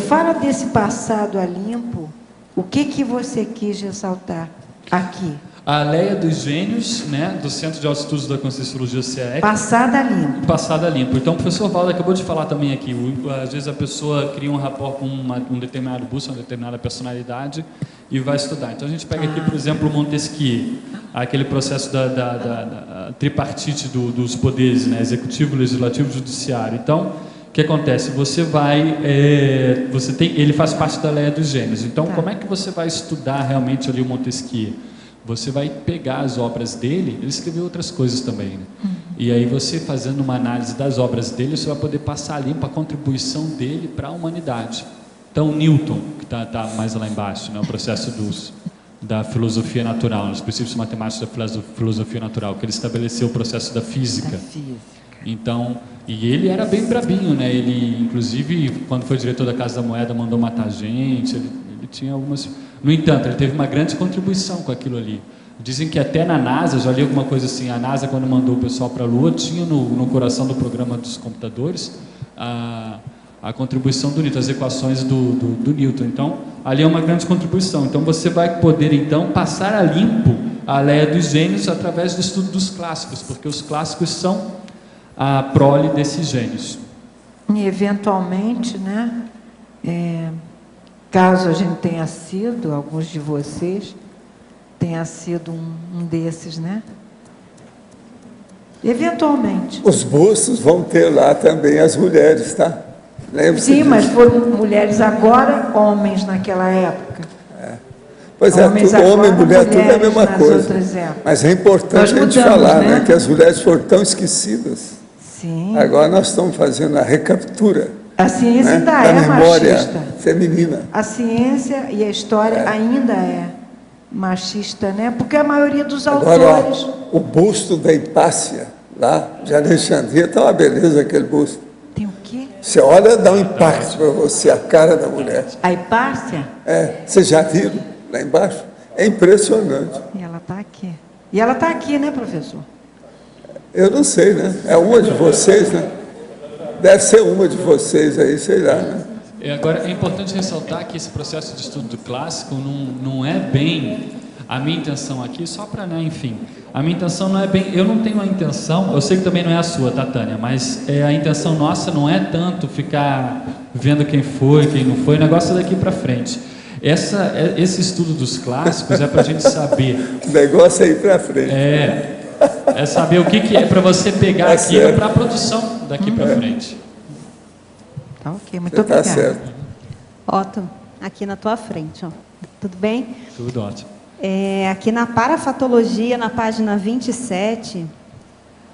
S3: fala desse passado a limpo, o que você quis ressaltar aqui?
S1: A Leia dos Gênios, né, do Centro de Altos Estudos da Conscienciologia CAEC.
S3: Passada a limpo.
S1: Passada a limpo. Então, o professor Valdo acabou de falar também aqui, às vezes a pessoa cria um rapport com um determinado busto, uma determinada personalidade e vai estudar. Então, a gente pega aqui, por exemplo, o Montesquieu, aquele processo da tripartite dos poderes, né, executivo, legislativo e judiciário. Então, o que acontece? Você vai, ele faz parte da Leia dos Gênios. Então, como é que você vai estudar realmente ali o Montesquieu? Você vai pegar as obras dele, ele escreveu outras coisas também, né? E aí você fazendo uma análise das obras dele, você vai poder passar limpo a contribuição dele para a humanidade. Então, Newton, que está mais lá embaixo, né, o processo da filosofia natural, os princípios matemáticos da filosofia natural, que ele estabeleceu o processo da física. Então, e ele era bem brabinho, né? Ele, inclusive, quando foi diretor da Casa da Moeda, mandou matar gente, ele tinha algumas... No entanto, ele teve uma grande contribuição com aquilo ali. Dizem que até na NASA, já li alguma coisa assim, a NASA, quando mandou o pessoal para a Lua, tinha no coração do programa dos computadores a contribuição do Newton, as equações do Newton. Então, ali é uma grande contribuição. Então, você vai poder, então, passar a limpo a Leia dos Gênios através do estudo dos clássicos, porque os clássicos são a prole desses gênios.
S3: E, eventualmente, né, caso a gente tenha sido, alguns de vocês, tenha sido um desses, né? Eventualmente.
S2: Os bustos vão ter lá também as mulheres, tá? Lembre-se
S3: Sim,
S2: disso.
S3: mas foram mulheres agora, homens naquela época.
S2: Pois é,
S3: Homens
S2: tudo homem e
S3: agora,
S2: mulher, tudo é a
S3: mulheres
S2: mesma
S3: nas
S2: coisa.
S3: outras épocas.
S2: Mas é importante
S3: Nós
S2: a gente
S3: mudamos,
S2: falar,
S3: né?
S2: que as mulheres foram tão esquecidas.
S3: Sim.
S2: Agora nós estamos fazendo a recaptura,
S3: A ciência
S2: né,
S3: ainda
S2: da
S3: é
S2: memória
S3: machista.
S2: feminina.
S3: A ciência e a história ainda é machista, né? Porque a maioria dos
S2: Agora,
S3: autores...
S2: ó, o busto da Hipácia, lá de Alexandria, está uma beleza aquele busto.
S3: Tem o quê?
S2: Você olha, dá um impacto para você, a cara da mulher.
S3: A Hipácia?
S2: Vocês já viram lá embaixo? É impressionante.
S3: E ela está aqui. E ela está aqui, né, professor?
S2: Eu não sei, né? É uma de vocês, né? Deve ser uma de vocês aí, sei lá, né?
S1: Agora, é importante ressaltar que esse processo de estudo do clássico não é bem a minha intenção aqui, só para, né, enfim, a minha intenção não é bem, eu não tenho a intenção, eu sei que também não é a sua, tá, Tânia, mas a intenção nossa não é tanto ficar vendo quem foi, quem não foi, o negócio é daqui para frente. Esse estudo dos clássicos é para a gente saber.
S2: O negócio é ir para frente.
S1: É saber o que é para você pegar
S2: Tá
S1: aquilo
S2: certo.
S1: para a produção daqui para frente.
S3: Tá ok, muito
S2: Você
S3: obrigada.
S2: está certo.
S7: Otto, aqui na tua frente, ó. Tudo bem?
S1: Tudo ótimo.
S7: Aqui na parafatologia, na página 27,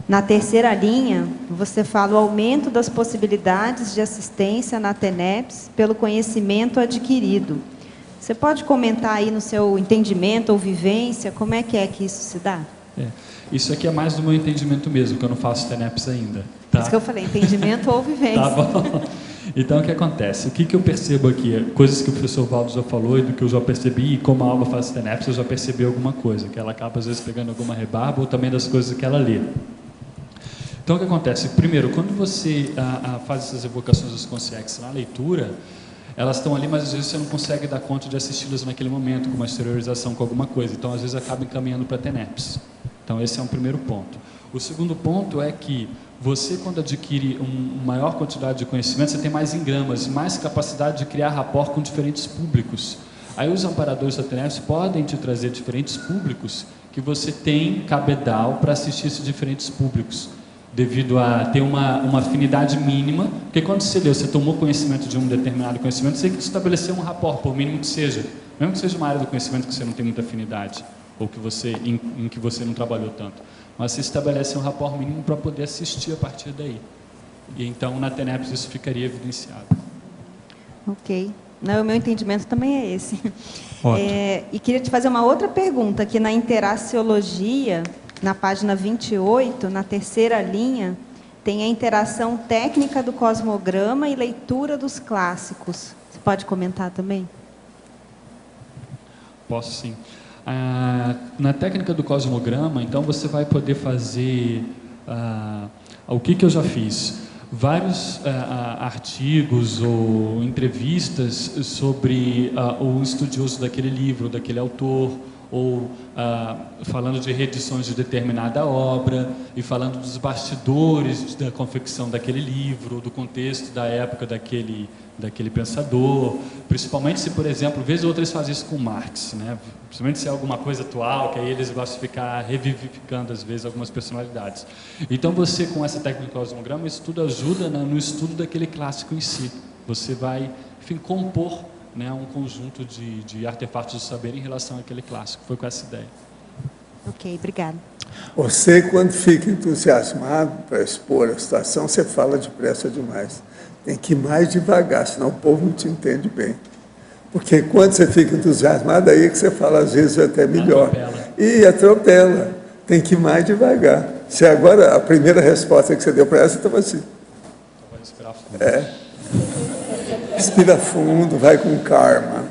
S7: na terceira linha, você fala o aumento das possibilidades de assistência na TENEPS pelo conhecimento adquirido. Você pode comentar aí no seu entendimento ou vivência, como é que isso se dá?
S1: Isso aqui é mais do meu entendimento mesmo, que eu não faço TENEPS ainda. Tá?
S7: Isso que eu falei, entendimento ou vivência.
S1: Tá bom. Então, o que acontece? O que eu percebo aqui? Coisas que o professor Valdo já falou e do que eu já percebi, e como a aula faz TENEPS, eu já percebi alguma coisa, que ela acaba, às vezes, pegando alguma rebarba, ou também das coisas que ela lê. Então, o que acontece? Primeiro, quando você faz essas evocações dos conscientes na leitura, elas estão ali, mas às vezes você não consegue dar conta de assisti-las naquele momento, com uma exteriorização, com alguma coisa. Então, às vezes, acaba encaminhando para TENEPS. Então, esse é um primeiro ponto. O segundo ponto é que você, quando adquire uma maior quantidade de conhecimento, você tem mais engramas, mais capacidade de criar rapport com diferentes públicos. Aí os amparadores da TENEPS podem te trazer diferentes públicos que você tem cabedal para assistir esses diferentes públicos, devido a ter uma afinidade mínima, porque quando você leu, você tomou conhecimento de um determinado conhecimento, você tem que estabelecer um rapport, por mínimo que seja, mesmo que seja uma área do conhecimento que você não tem muita afinidade, ou que em que você não trabalhou tanto. Mas se estabelece um rapport mínimo para poder assistir a partir daí. E então, na TENEPS, isso ficaria evidenciado.
S7: Ok. Não, o meu entendimento também é esse. E queria te fazer uma outra pergunta, que na interaciologia, na página 28, na terceira linha, tem a interação técnica do cosmograma e leitura dos clássicos. Você pode comentar também?
S1: Posso sim. Na técnica do cosmograma, então, você vai poder fazer o que eu já fiz. Vários artigos ou entrevistas sobre o estudioso daquele livro, daquele autor, ou falando de reedições de determinada obra, e falando dos bastidores da confecção daquele livro, do contexto da época daquele pensador, principalmente se, por exemplo, vez ou outra eles fazem isso com Marx, né? Principalmente se é alguma coisa atual, que aí eles gostam de ficar revivificando, às vezes, algumas personalidades. Então, você, com essa técnica de cosmograma, isso tudo ajuda no estudo daquele clássico em si. Você vai, enfim, compor, né, um conjunto de artefatos do saber em relação àquele clássico. Foi com essa ideia.
S7: Ok, obrigada.
S2: Você, quando fica entusiasmado para expor a situação, você fala depressa demais. Tem que ir mais devagar, senão o povo não te entende bem. Porque quando você fica entusiasmado, aí é que você fala, às vezes, até melhor.
S1: Atropela.
S2: E atropela. Tem que ir mais devagar. Se agora, a primeira resposta que você deu para ela, você estava assim.
S1: Vai respirar fundo.
S2: Respira fundo, vai com karma.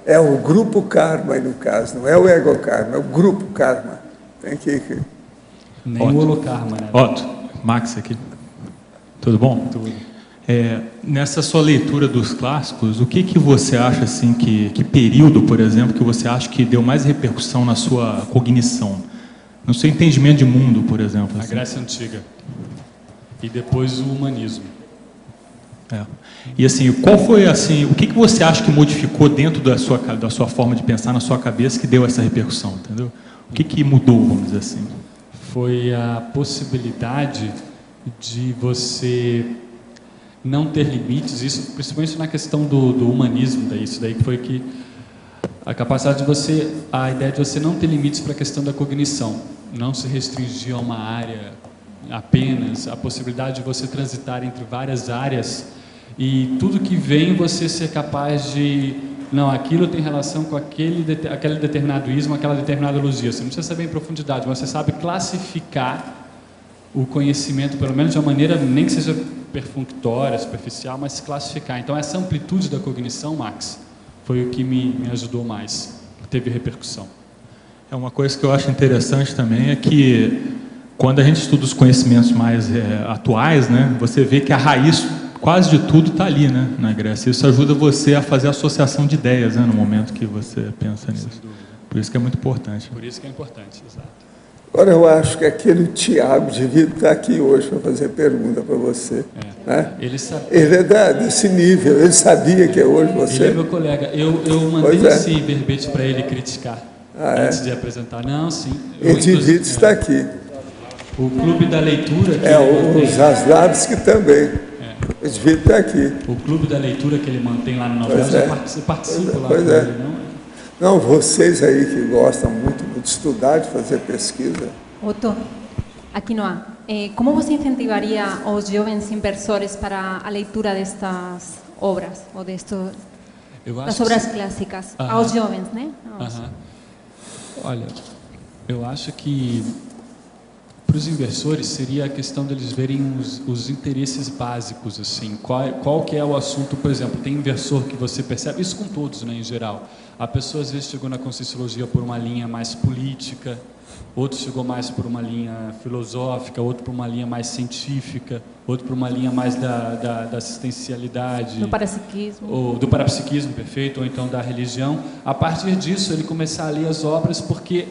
S2: É o grupo karma aí no caso, não é o ego karma, é o grupo karma. Tem que ir.
S1: Nem o holokarma, né?
S8: Otto, Max aqui. Tudo bom?
S1: Tudo.
S8: Nessa sua leitura dos clássicos, o que você acha, assim, que período, por exemplo, que você acha que deu mais repercussão na sua cognição? No seu entendimento de mundo, por exemplo?
S1: A
S8: assim?
S1: Grécia Antiga. E depois o humanismo.
S8: E assim, qual foi assim, o que você acha que modificou dentro da sua forma de pensar, na sua cabeça, que deu essa repercussão, entendeu? O que mudou, vamos dizer assim?
S1: Foi a possibilidade de você não ter limites, isso principalmente na questão do humanismo, isso daí que foi que a capacidade de você, a ideia de você não ter limites para a questão da cognição, não se restringir a uma área apenas, a possibilidade de você transitar entre várias áreas e tudo que vem você ser capaz de, não, aquilo tem relação com aquele determinado ismo, aquela determinada logia. Você não precisa saber em profundidade, mas você sabe classificar o conhecimento, pelo menos de uma maneira, nem que seja perfunctória, superficial, mas classificar. Então, essa amplitude da cognição, Max, foi o que me ajudou mais, teve repercussão.
S8: Uma coisa que eu acho interessante também é que, quando a gente estuda os conhecimentos mais atuais, né, você vê que a raiz quase de tudo está ali, né, na Grécia. Isso ajuda você a fazer associação de ideias, né, no momento que você pensa nisso. Por isso que é muito importante.
S1: Por isso que é importante, exato.
S2: Agora, eu acho que aquele Tiago devia estar aqui hoje para fazer pergunta para você. Né?
S1: Ele sabia.
S2: Ele é desse nível, ele sabia que é hoje você.
S1: Ele é meu colega. Eu mandei esse verbete para ele criticar antes de apresentar. Não, sim.
S2: Ele devia estar aqui.
S1: O Clube da Leitura...
S2: o Zaslavski também. Ele devia estar aqui.
S1: O Clube da Leitura que ele mantém lá no Nobel, você participa lá com ele, não?
S2: Não, vocês aí que gostam muito de estudar, de fazer pesquisa.
S9: Otto, aqui não há. Como você incentivaria os jovens inversores para a leitura destas obras? Ou destes... das obras clássicas aos jovens, né?
S1: Olha, eu acho que para os inversores seria a questão deles verem os interesses básicos, assim, qual que é o assunto. Por exemplo, tem inversor que você percebe, isso com todos, né, em geral. A pessoa às vezes chegou na Conscienciologia por uma linha mais política, outro chegou mais por uma linha filosófica, outro por uma linha mais científica, outro por uma linha mais da assistencialidade.
S9: Do parapsiquismo.
S1: Ou do parapsiquismo, perfeito, ou então da religião. A partir disso, ele começar a ler as obras, porque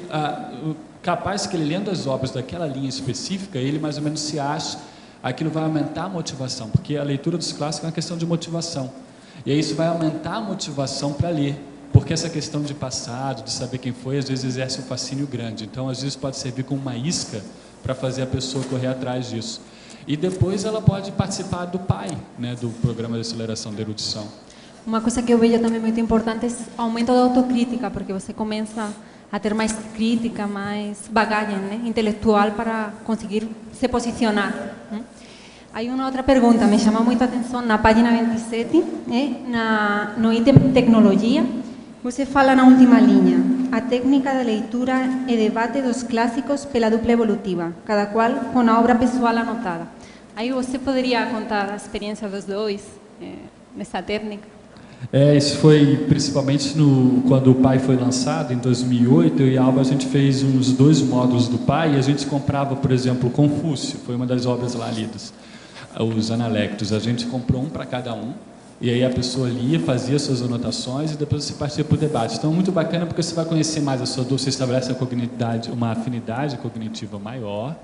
S1: capaz que ele lendo as obras daquela linha específica, ele mais ou menos se acha, aquilo vai aumentar a motivação, porque a leitura dos clássicos é uma questão de motivação. E aí isso vai aumentar a motivação para ler. Porque essa questão de passado, de saber quem foi, às vezes exerce um fascínio grande. Então, às vezes pode servir como uma isca para fazer a pessoa correr atrás disso. E depois ela pode participar do PAI, né, do Programa de Aceleração da Erudição.
S9: Uma coisa que eu vejo também muito importante é o aumento da autocrítica, porque você começa a ter mais crítica, mais bagagem, né, intelectual para conseguir se posicionar. Há uma outra pergunta, me chama muito a atenção, na página 27, no item tecnologia. Você fala na última linha, a técnica da leitura e debate dos clássicos pela dupla evolutiva, cada qual com a obra pessoal anotada. Aí você poderia contar a experiência dos dois nessa técnica?
S1: Isso foi principalmente quando o PAI foi lançado, em 2008, eu e a Alba, a gente fez uns 2 módulos do PAI e a gente comprava, por exemplo, Confúcio, foi uma das obras lá lidas, os Analectos, a gente comprou um para cada um. E aí a pessoa lia, fazia suas anotações e depois você partia para o debate. Então é muito bacana porque você vai conhecer mais a sua dor, você estabelece uma afinidade cognitiva maior,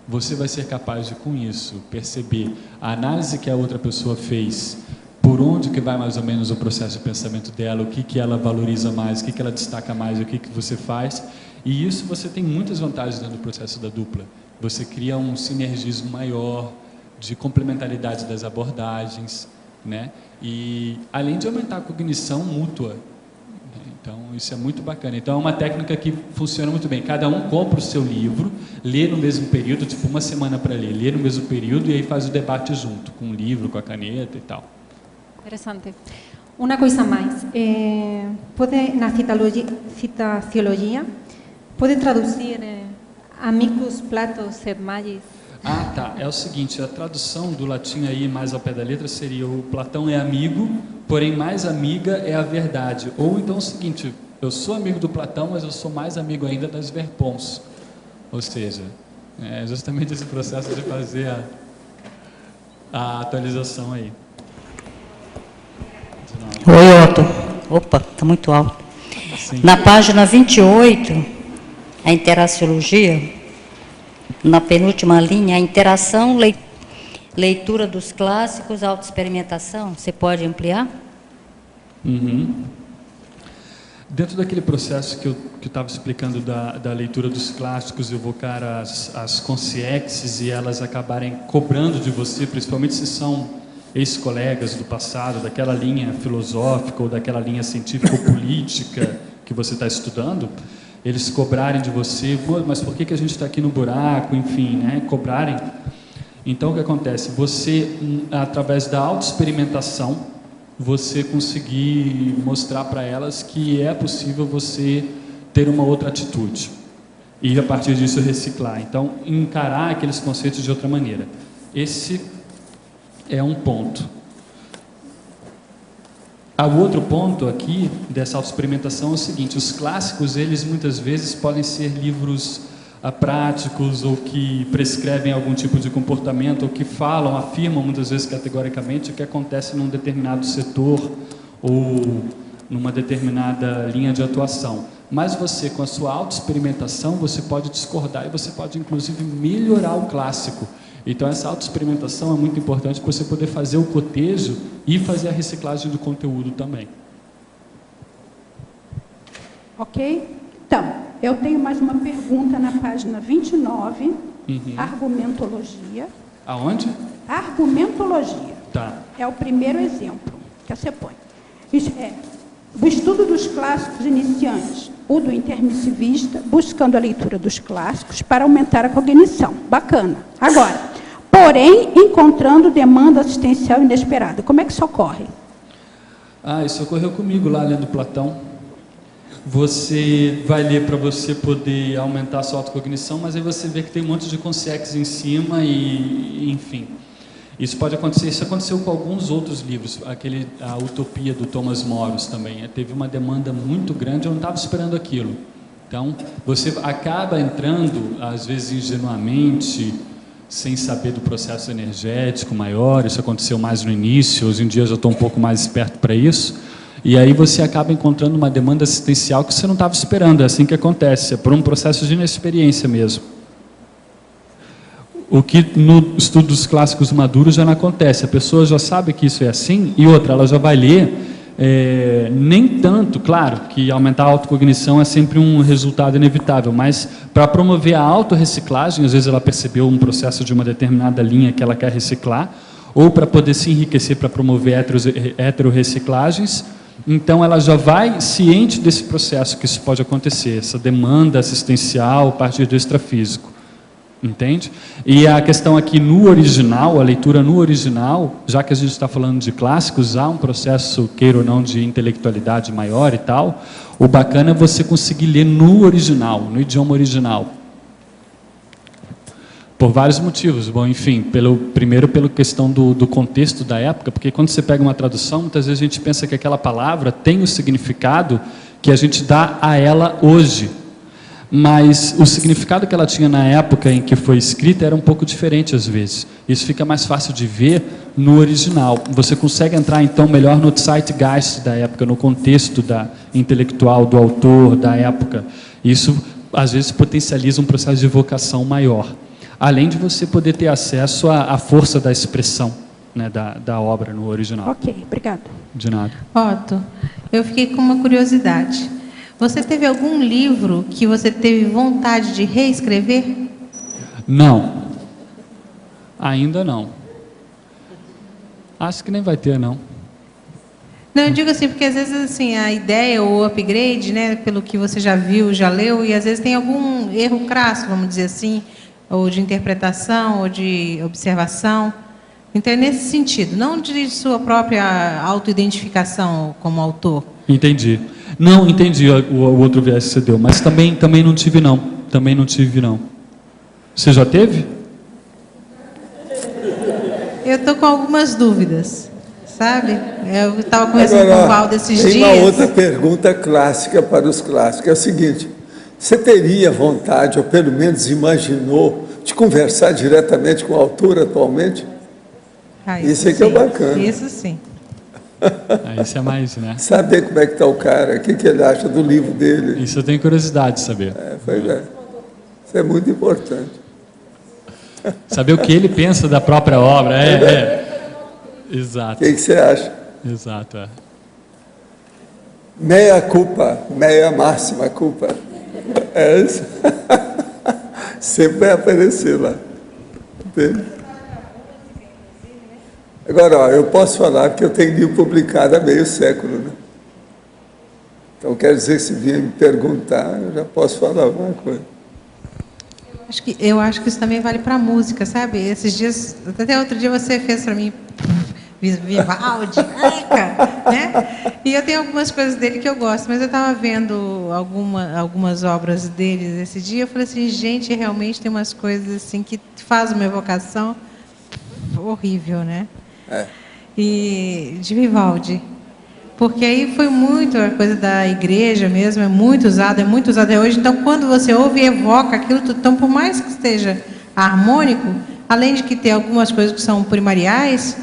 S1: você vai ser capaz de, com isso, perceber a análise que a outra pessoa fez, por onde que vai mais ou menos o processo de pensamento dela, o que ela valoriza mais, o que ela destaca mais, o que você faz. E isso você tem muitas vantagens dentro do processo da dupla. Você cria um sinergismo maior, de complementaridade das abordagens, né? E além de aumentar a cognição mútua, então isso é muito bacana. Então é uma técnica que funciona muito bem. Cada um compra o seu livro, lê no mesmo período, tipo uma semana para ler, lê no mesmo período e aí faz o debate junto, com o livro, com a caneta e tal.
S9: Interessante. Uma coisa mais, na citaciologia, pode traduzir amicus Platos et magis?
S1: Tá. É o seguinte, a tradução do latim aí, mais ao pé da letra, seria o Platão é amigo, porém mais amiga é a verdade. Ou então o seguinte, eu sou amigo do Platão, mas eu sou mais amigo ainda das Verpons. Ou seja, é justamente esse processo de fazer a atualização aí.
S10: Oi, Otto. Opa, está muito alto. Sim. Na página 28, a interaciologia, na penúltima linha, a interação, leitura dos clássicos, autoexperimentação, você pode ampliar?
S1: Dentro daquele processo que eu estava explicando da leitura dos clássicos, evocar as consciências e elas acabarem cobrando de você, principalmente se são ex-colegas do passado, daquela linha filosófica ou daquela linha científica ou política que você está estudando, eles cobrarem de você, mas por que a gente está aqui no buraco, enfim, né? Cobrarem. Então, o que acontece? Você, através da autoexperimentação, você conseguir mostrar para elas que é possível você ter uma outra atitude. E, a partir disso, reciclar. Então, encarar aqueles conceitos de outra maneira. Esse é um ponto. O outro ponto aqui dessa autoexperimentação é o seguinte: os clássicos, eles muitas vezes podem ser livros práticos ou que prescrevem algum tipo de comportamento ou que afirmam muitas vezes categoricamente o que acontece num determinado setor ou numa determinada linha de atuação. Mas você, com a sua autoexperimentação, você pode discordar e você pode inclusive melhorar o clássico. Então essa autoexperimentação é muito importante para você poder fazer o cotejo e fazer a reciclagem do conteúdo também.
S6: Ok? Então, eu tenho mais uma pergunta na página 29, argumentologia.
S1: Aonde?
S6: Argumentologia.
S1: Tá.
S6: É o primeiro exemplo que você põe. O estudo dos clássicos iniciantes, o do intermissivista, buscando a leitura dos clássicos para aumentar a cognição. Bacana. Agora, porém, encontrando demanda assistencial inesperada. Como é que isso ocorre?
S1: Isso ocorreu comigo lá lendo Platão. Você vai ler para você poder aumentar a sua autocognição, mas aí você vê que tem um monte de conseques em cima e enfim. Isso pode acontecer, isso aconteceu com alguns outros livros, a Utopia do Thomas Moros também, teve uma demanda muito grande, eu não estava esperando aquilo. Então, você acaba entrando, às vezes ingenuamente, sem saber do processo energético maior, isso aconteceu mais no início, hoje em dia eu já estou um pouco mais esperto para isso, e aí você acaba encontrando uma demanda assistencial que você não estava esperando, é assim que acontece, é por um processo de inexperiência mesmo. O que no estudo dos clássicos maduros já não acontece, a pessoa já sabe que isso é assim, e outra, ela já vai ler, nem tanto, claro, que aumentar a autocognição é sempre um resultado inevitável, mas para promover a autorreciclagem, às vezes ela percebeu um processo de uma determinada linha que ela quer reciclar, ou para poder se enriquecer para promover heterorreciclagens, então ela já vai ciente desse processo que isso pode acontecer, essa demanda assistencial a partir do extrafísico. Entende? E a questão aqui no original, a leitura no original, já que a gente está falando de clássicos, há um processo, queira ou não, de intelectualidade maior e tal, o bacana é você conseguir ler no original, no idioma original. Por vários motivos. Bom, enfim, primeiro pela questão do contexto da época, porque quando você pega uma tradução, muitas vezes a gente pensa que aquela palavra tem o significado que a gente dá a ela hoje. Mas o significado que ela tinha na época em que foi escrita era um pouco diferente às vezes. Isso fica mais fácil de ver no original. Você consegue entrar então melhor no zeitgeist da época, no contexto intelectual do autor da época. Isso às vezes potencializa um processo de evocação maior. Além de você poder ter acesso à força da expressão, né, da obra no original.
S6: Ok, obrigada.
S1: De nada.
S4: Otto, eu fiquei com uma curiosidade. Você teve algum livro que você teve vontade de reescrever?
S1: Não. Ainda não. Acho que nem vai ter, não.
S4: Não, eu digo assim, porque às vezes assim, a ideia ou o upgrade, né, pelo que você já viu, já leu, e às vezes tem algum erro crasso, vamos dizer assim, ou de interpretação, ou de observação. Então é nesse sentido, não de sua própria autoidentificação como autor. Entendi.
S1: Não, entendi o outro viés que você deu, mas também não tive, não. Também não tive, não. Você já teve?
S4: Eu estou com algumas dúvidas, sabe? Eu estava conversando com o Valdo esses dias.
S2: Tem uma outra pergunta clássica para os clássicos, é o seguinte: você teria vontade, ou pelo menos imaginou, de conversar diretamente com o autor atualmente? Isso é que é bacana.
S4: Isso sim.
S1: Isso é mais, né?
S2: Saber como é que está o cara, o que ele acha do livro dele.
S1: Isso eu tenho curiosidade de saber.
S2: Pois é. Isso é muito importante.
S1: Saber o que ele pensa da própria obra. Exato.
S2: O que você acha?
S1: Exato,
S2: Meia culpa, meia máxima culpa. É isso. Sempre vai aparecer lá. Entende? Agora, eu posso falar que eu tenho livro publicado há meio século, né? Então, quer dizer que se vier me perguntar, eu já posso falar alguma coisa.
S4: Eu acho que isso também vale para a música, sabe? Esses dias, até outro dia você fez para mim Vivaldi, né? E eu tenho algumas coisas dele que eu gosto, mas eu estava vendo algumas obras dele esse dia, eu falei assim, gente, realmente tem umas coisas assim que faz uma evocação horrível, né? E de Vivaldi, porque aí foi muito a coisa da igreja mesmo, é muito usado até hoje. Então, quando você ouve e evoca aquilo, então, por mais que esteja harmônico, além de que tem algumas coisas que são primariais,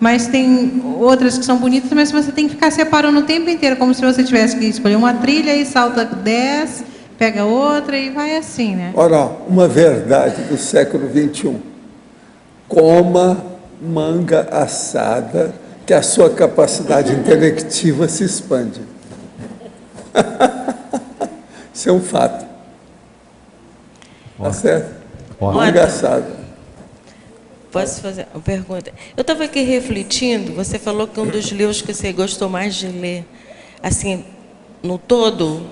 S4: mas tem outras que são bonitas, mas você tem que ficar separando o tempo inteiro, como se você tivesse que escolher uma trilha e salta 10, pega outra e vai assim, né?
S2: Ora, uma verdade do século XXI. Coma manga assada, que a sua capacidade intelectiva se expande. Isso é um fato. Tá certo? Manga assada.
S11: Posso fazer uma pergunta? Eu estava aqui refletindo, você falou que um dos livros que você gostou mais de ler, assim, no todo,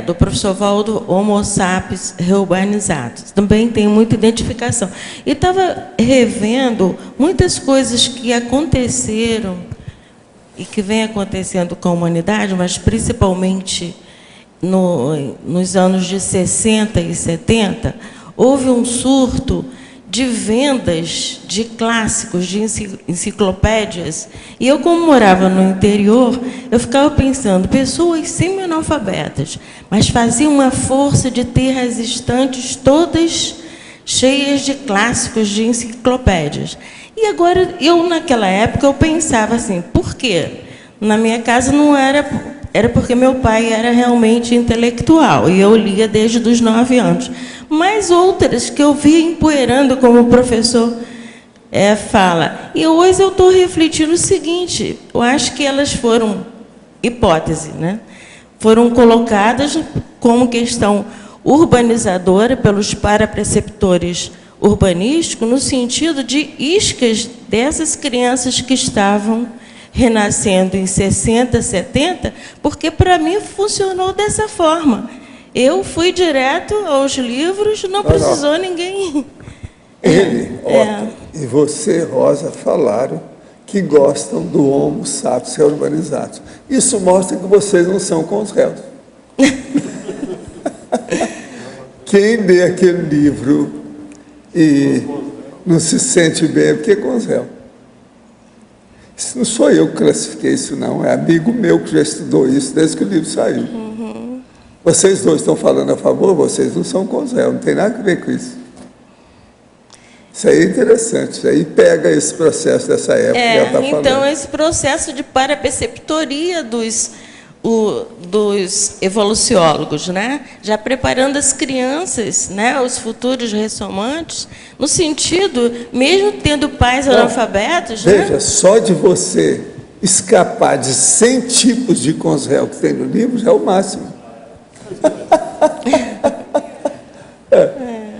S11: do professor Valdo, Homo Sapiens Reurbanizados. Também tem muita identificação. E estava revendo muitas coisas que aconteceram e que vem acontecendo com a humanidade, mas principalmente nos anos de 60 e 70, houve um surto de vendas de clássicos, de enciclopédias. E eu, como morava no interior, eu ficava pensando, pessoas semi-analfabetas, mas faziam uma força de ter as estantes todas cheias de clássicos, de enciclopédias. E agora, naquela época, eu pensava assim, por quê? Na minha casa não era porque meu pai era realmente intelectual, e eu lia desde os 9 anos. Mas outras que eu via empoeirando, como o professor fala. E hoje eu estou refletindo o seguinte, eu acho que elas foram, hipótese, né? Foram colocadas como questão urbanizadora pelos parapreceptores urbanísticos, no sentido de iscas dessas crianças que estavam renascendo em 60, 70, porque para mim funcionou dessa forma. Eu fui direto aos livros, não precisou ninguém.
S2: Ele, Otto, e você, Rosa, falaram que gostam do Homo sapiens urbanizados. Isso mostra que vocês não são com os réus. Quem lê aquele livro e não se sente bem é porque é com os réus. Isso não sou eu que classifiquei isso, não. É amigo meu que já estudou isso desde que o livro saiu. Vocês dois estão falando a favor, vocês não são com os réus, não tem nada a ver com isso. Isso aí é interessante, isso aí pega esse processo dessa época que ela está falando.
S11: Então, esse processo de paraperceptoria dos evoluciólogos, né? Já preparando as crianças, né? Os futuros ressomantes, no sentido, mesmo tendo pais analfabetos...
S2: Veja, só de você escapar de 100 tipos de consréu que tem no livro, já é o máximo.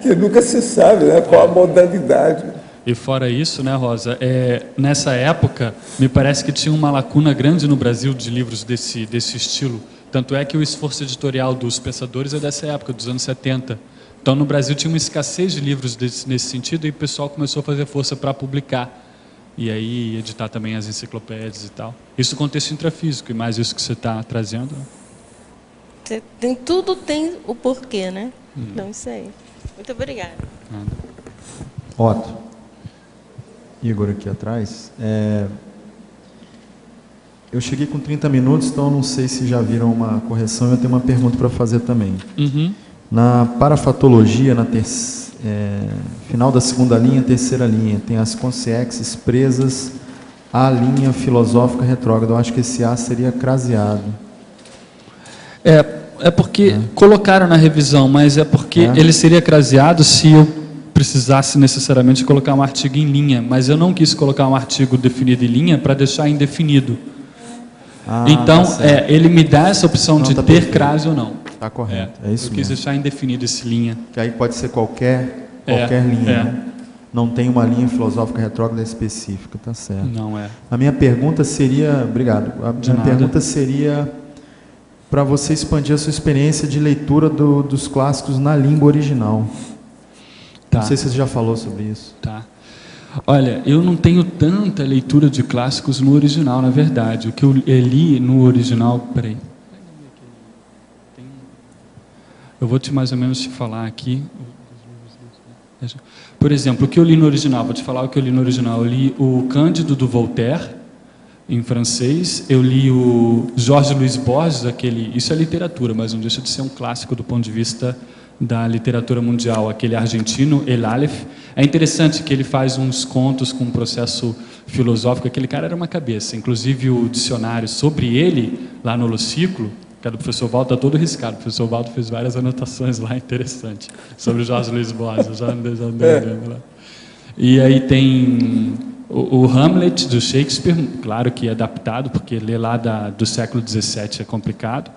S2: Que nunca se sabe, né, qual a modalidade.
S1: E fora isso, né, Rosa, nessa época, me parece que tinha uma lacuna grande no Brasil de livros desse estilo. Tanto é que o esforço editorial dos pensadores é dessa época, dos anos 70. Então, no Brasil tinha uma escassez de livros nesse sentido e o pessoal começou a fazer força para publicar. E aí, editar também as enciclopédias e tal. Isso no contexto intrafísico, e mais isso que você está trazendo.
S11: Tudo tem o porquê, né? Então, isso aí. Muito obrigada.
S12: Otto. Igor aqui atrás. Eu cheguei com 30 minutos, então não sei se já viram uma correção. Eu tenho uma pergunta para fazer também. Na parafatologia, final da segunda linha, terceira linha, tem as consciexes presas à linha filosófica retrógrada. Eu acho que esse A seria craseado.
S1: É porque colocaram na revisão, mas é porque ele seria craseado se eu precisasse necessariamente colocar um artigo em linha, mas eu não quis colocar um artigo definido em linha para deixar indefinido. Então, tá ele me dá essa opção de ter crase ou não.
S12: Está correto, é isso mesmo.
S1: Eu quis deixar indefinido esse linha.
S12: Que aí pode ser qualquer linha, né? Não tem uma linha filosófica retrógrada específica, tá certo.
S1: Não é.
S12: A minha pergunta seria, obrigado, a minha pergunta seria para você expandir a sua experiência de leitura dos clássicos na língua original. Não sei se você já falou sobre isso.
S1: Olha, eu não tenho tanta leitura de clássicos no original, na verdade. O que eu li no original... Peraí. Eu vou mais ou menos te falar aqui. Por exemplo, o que eu li no original, vou te falar o que eu li no original. Eu li o Cândido do Voltaire, em francês. Eu li o Jorge Luiz Borges, isso é literatura, mas não deixa de ser um clássico do ponto de vista da literatura mundial, aquele argentino, El Aleph. É interessante que ele faz uns contos com um processo filosófico. Aquele cara era uma cabeça. Inclusive, o dicionário sobre ele, lá no Luciclo, que é do professor Valdo, está todo riscado. O professor Valdo fez várias anotações lá, interessante, sobre o Jorge Luiz Borges. E aí tem o Hamlet, do Shakespeare, claro que é adaptado, porque ler lá do século XVII é complicado.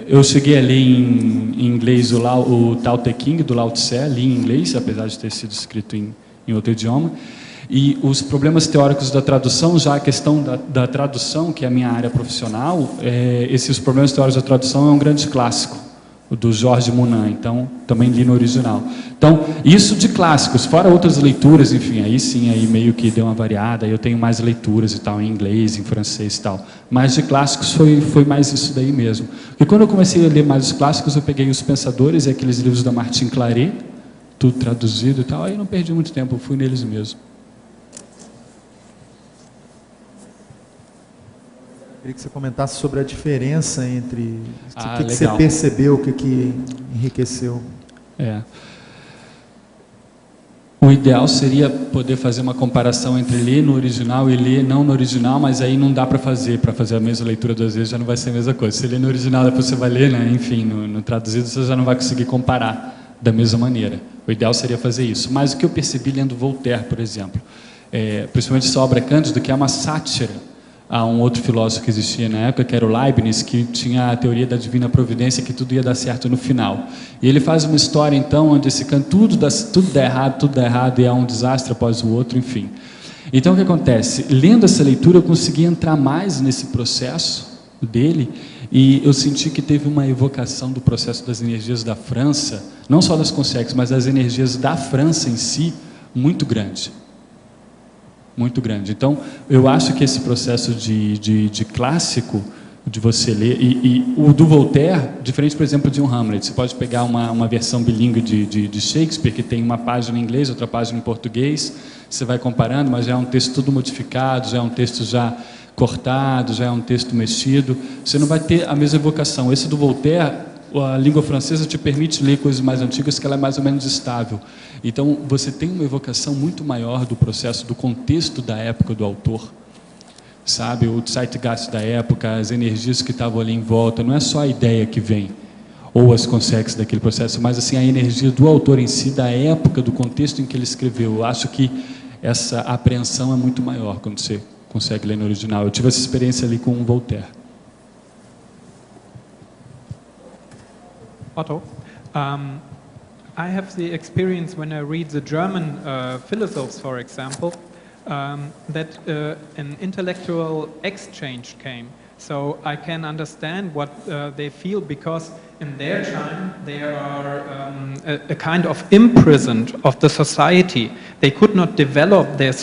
S1: Eu cheguei a ler em inglês o Tao Te Ching, do Lao Tse, li em inglês, apesar de ter sido escrito em outro idioma. E os problemas teóricos da tradução, já a questão da tradução, que é a minha área profissional, esses problemas teóricos da tradução é um grande clássico do Jorge Monin, então também li no original. Então, isso de clássicos, fora outras leituras, enfim, aí sim, aí meio que deu uma variada, eu tenho mais leituras e tal, em inglês, em francês e tal, mas de clássicos foi mais isso daí mesmo. Porque quando eu comecei a ler mais os clássicos, eu peguei Os Pensadores e aqueles livros da Martine Claret, tudo traduzido e tal, aí não perdi muito tempo, eu fui neles mesmo.
S12: Queria que você comentasse sobre a diferença entre o que você
S1: legal.
S12: percebeu, o que enriqueceu.
S1: O ideal seria poder fazer uma comparação entre ler no original e ler não no original, mas aí não dá para fazer a mesma leitura 2 vezes, já não vai ser a mesma coisa. Se ler no original, depois você vai ler, né? Enfim, no traduzido você já não vai conseguir comparar da mesma maneira. O ideal seria fazer isso. Mas o que eu percebi lendo Voltaire, por exemplo, principalmente sua obra Cândido, que é uma sátira a um outro filósofo que existia na época, que era o Leibniz, que tinha a teoria da divina providência, que tudo ia dar certo no final. E ele faz uma história, então, onde esse tudo dá errado, e há um desastre após o outro, enfim. Então, o que acontece? Lendo essa leitura, eu consegui entrar mais nesse processo dele, e eu senti que teve uma evocação do processo das energias da França, não só das consegues, mas das energias da França em si, muito grande. Muito grande. Então, eu acho que esse processo de clássico, de você ler, e o do Voltaire, diferente, por exemplo, de um Hamlet, você pode pegar uma versão bilíngue de Shakespeare, que tem uma página em inglês, outra página em português, você vai comparando, mas já é um texto tudo modificado, já é um texto já cortado, já é um texto mexido, você não vai ter a mesma evocação. Esse do Voltaire, a língua francesa te permite ler coisas mais antigas, que ela é mais ou menos estável. Então, você tem uma evocação muito maior do processo, do contexto da época do autor, sabe? O zeitgeist da época, as energias que estavam ali em volta, não é só a ideia que vem, ou as consequências daquele processo, mas assim, a energia do autor em si, da época, do contexto em que ele escreveu. Eu acho que essa apreensão é muito maior quando você consegue ler no original. Eu tive essa experiência ali com o Voltaire.
S13: Otto, I have the experience when I read the German philosophers, for example, that an intellectual exchange came. So I can understand what they feel, because in their time they are a kind of imprisoned of the society. They could not develop their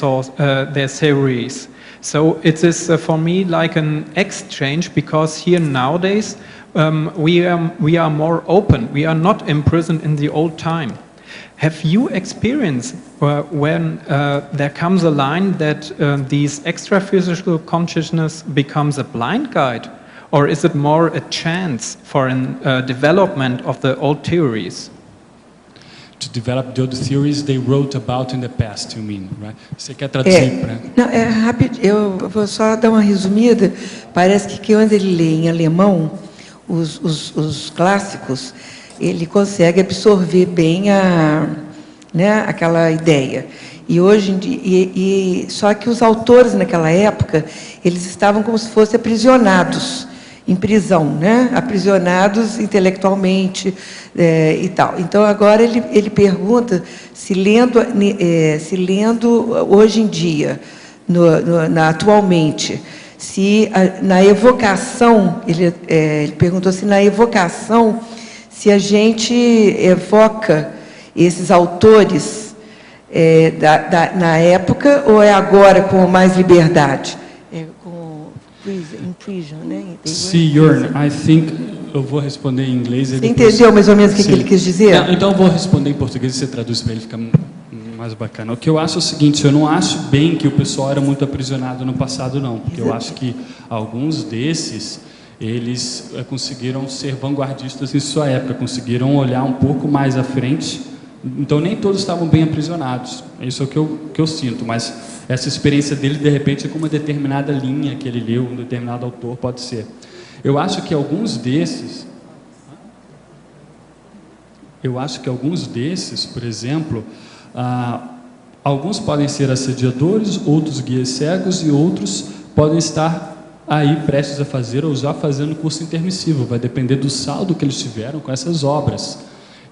S13: theories. So it is for me like an exchange, because here nowadays we are more open. We are not imprisoned in the old time. Have you experienced when there comes a line that these extra-physical consciousness becomes a blind guide, or is it more a chance for a development of the old theories?
S1: To develop the old theories they wrote about in the past, you mean, right? Você quer traduzir para...
S14: Não, rápido, eu vou só dar uma resumida. Parece que quando ele lê em alemão os clássicos, ele consegue absorver bem aquela ideia. E hoje em dia, só que os autores naquela época, eles estavam como se fossem aprisionados em prisão, né? Aprisionados intelectualmente e tal. Então agora ele pergunta se lendo hoje em dia, atualmente, se na evocação, ele perguntou se na evocação, se a gente evoca esses autores na época, ou é agora com mais liberdade? Prison, né?
S1: See, Jörn, I think... Eu vou responder em inglês.
S14: Você entendeu mais ou menos o que ele quis dizer?
S1: Então eu vou responder em português e você traduz para ele, fica mais bacana. O que eu acho é o seguinte, eu não acho bem que o pessoal era muito aprisionado no passado, não. Porque eu acho que alguns desses, eles conseguiram ser vanguardistas em sua época, conseguiram olhar um pouco mais à frente. Então nem todos estavam bem aprisionados. Isso é o que eu sinto, mas essa experiência dele, de repente, é com uma determinada linha que ele leu, um determinado autor, pode ser. Eu acho que alguns desses, por exemplo, alguns podem ser assediadores, outros guias cegos, e outros podem estar aí prestes a fazer ou já fazendo curso intermissivo. Vai depender do saldo que eles tiveram com essas obras.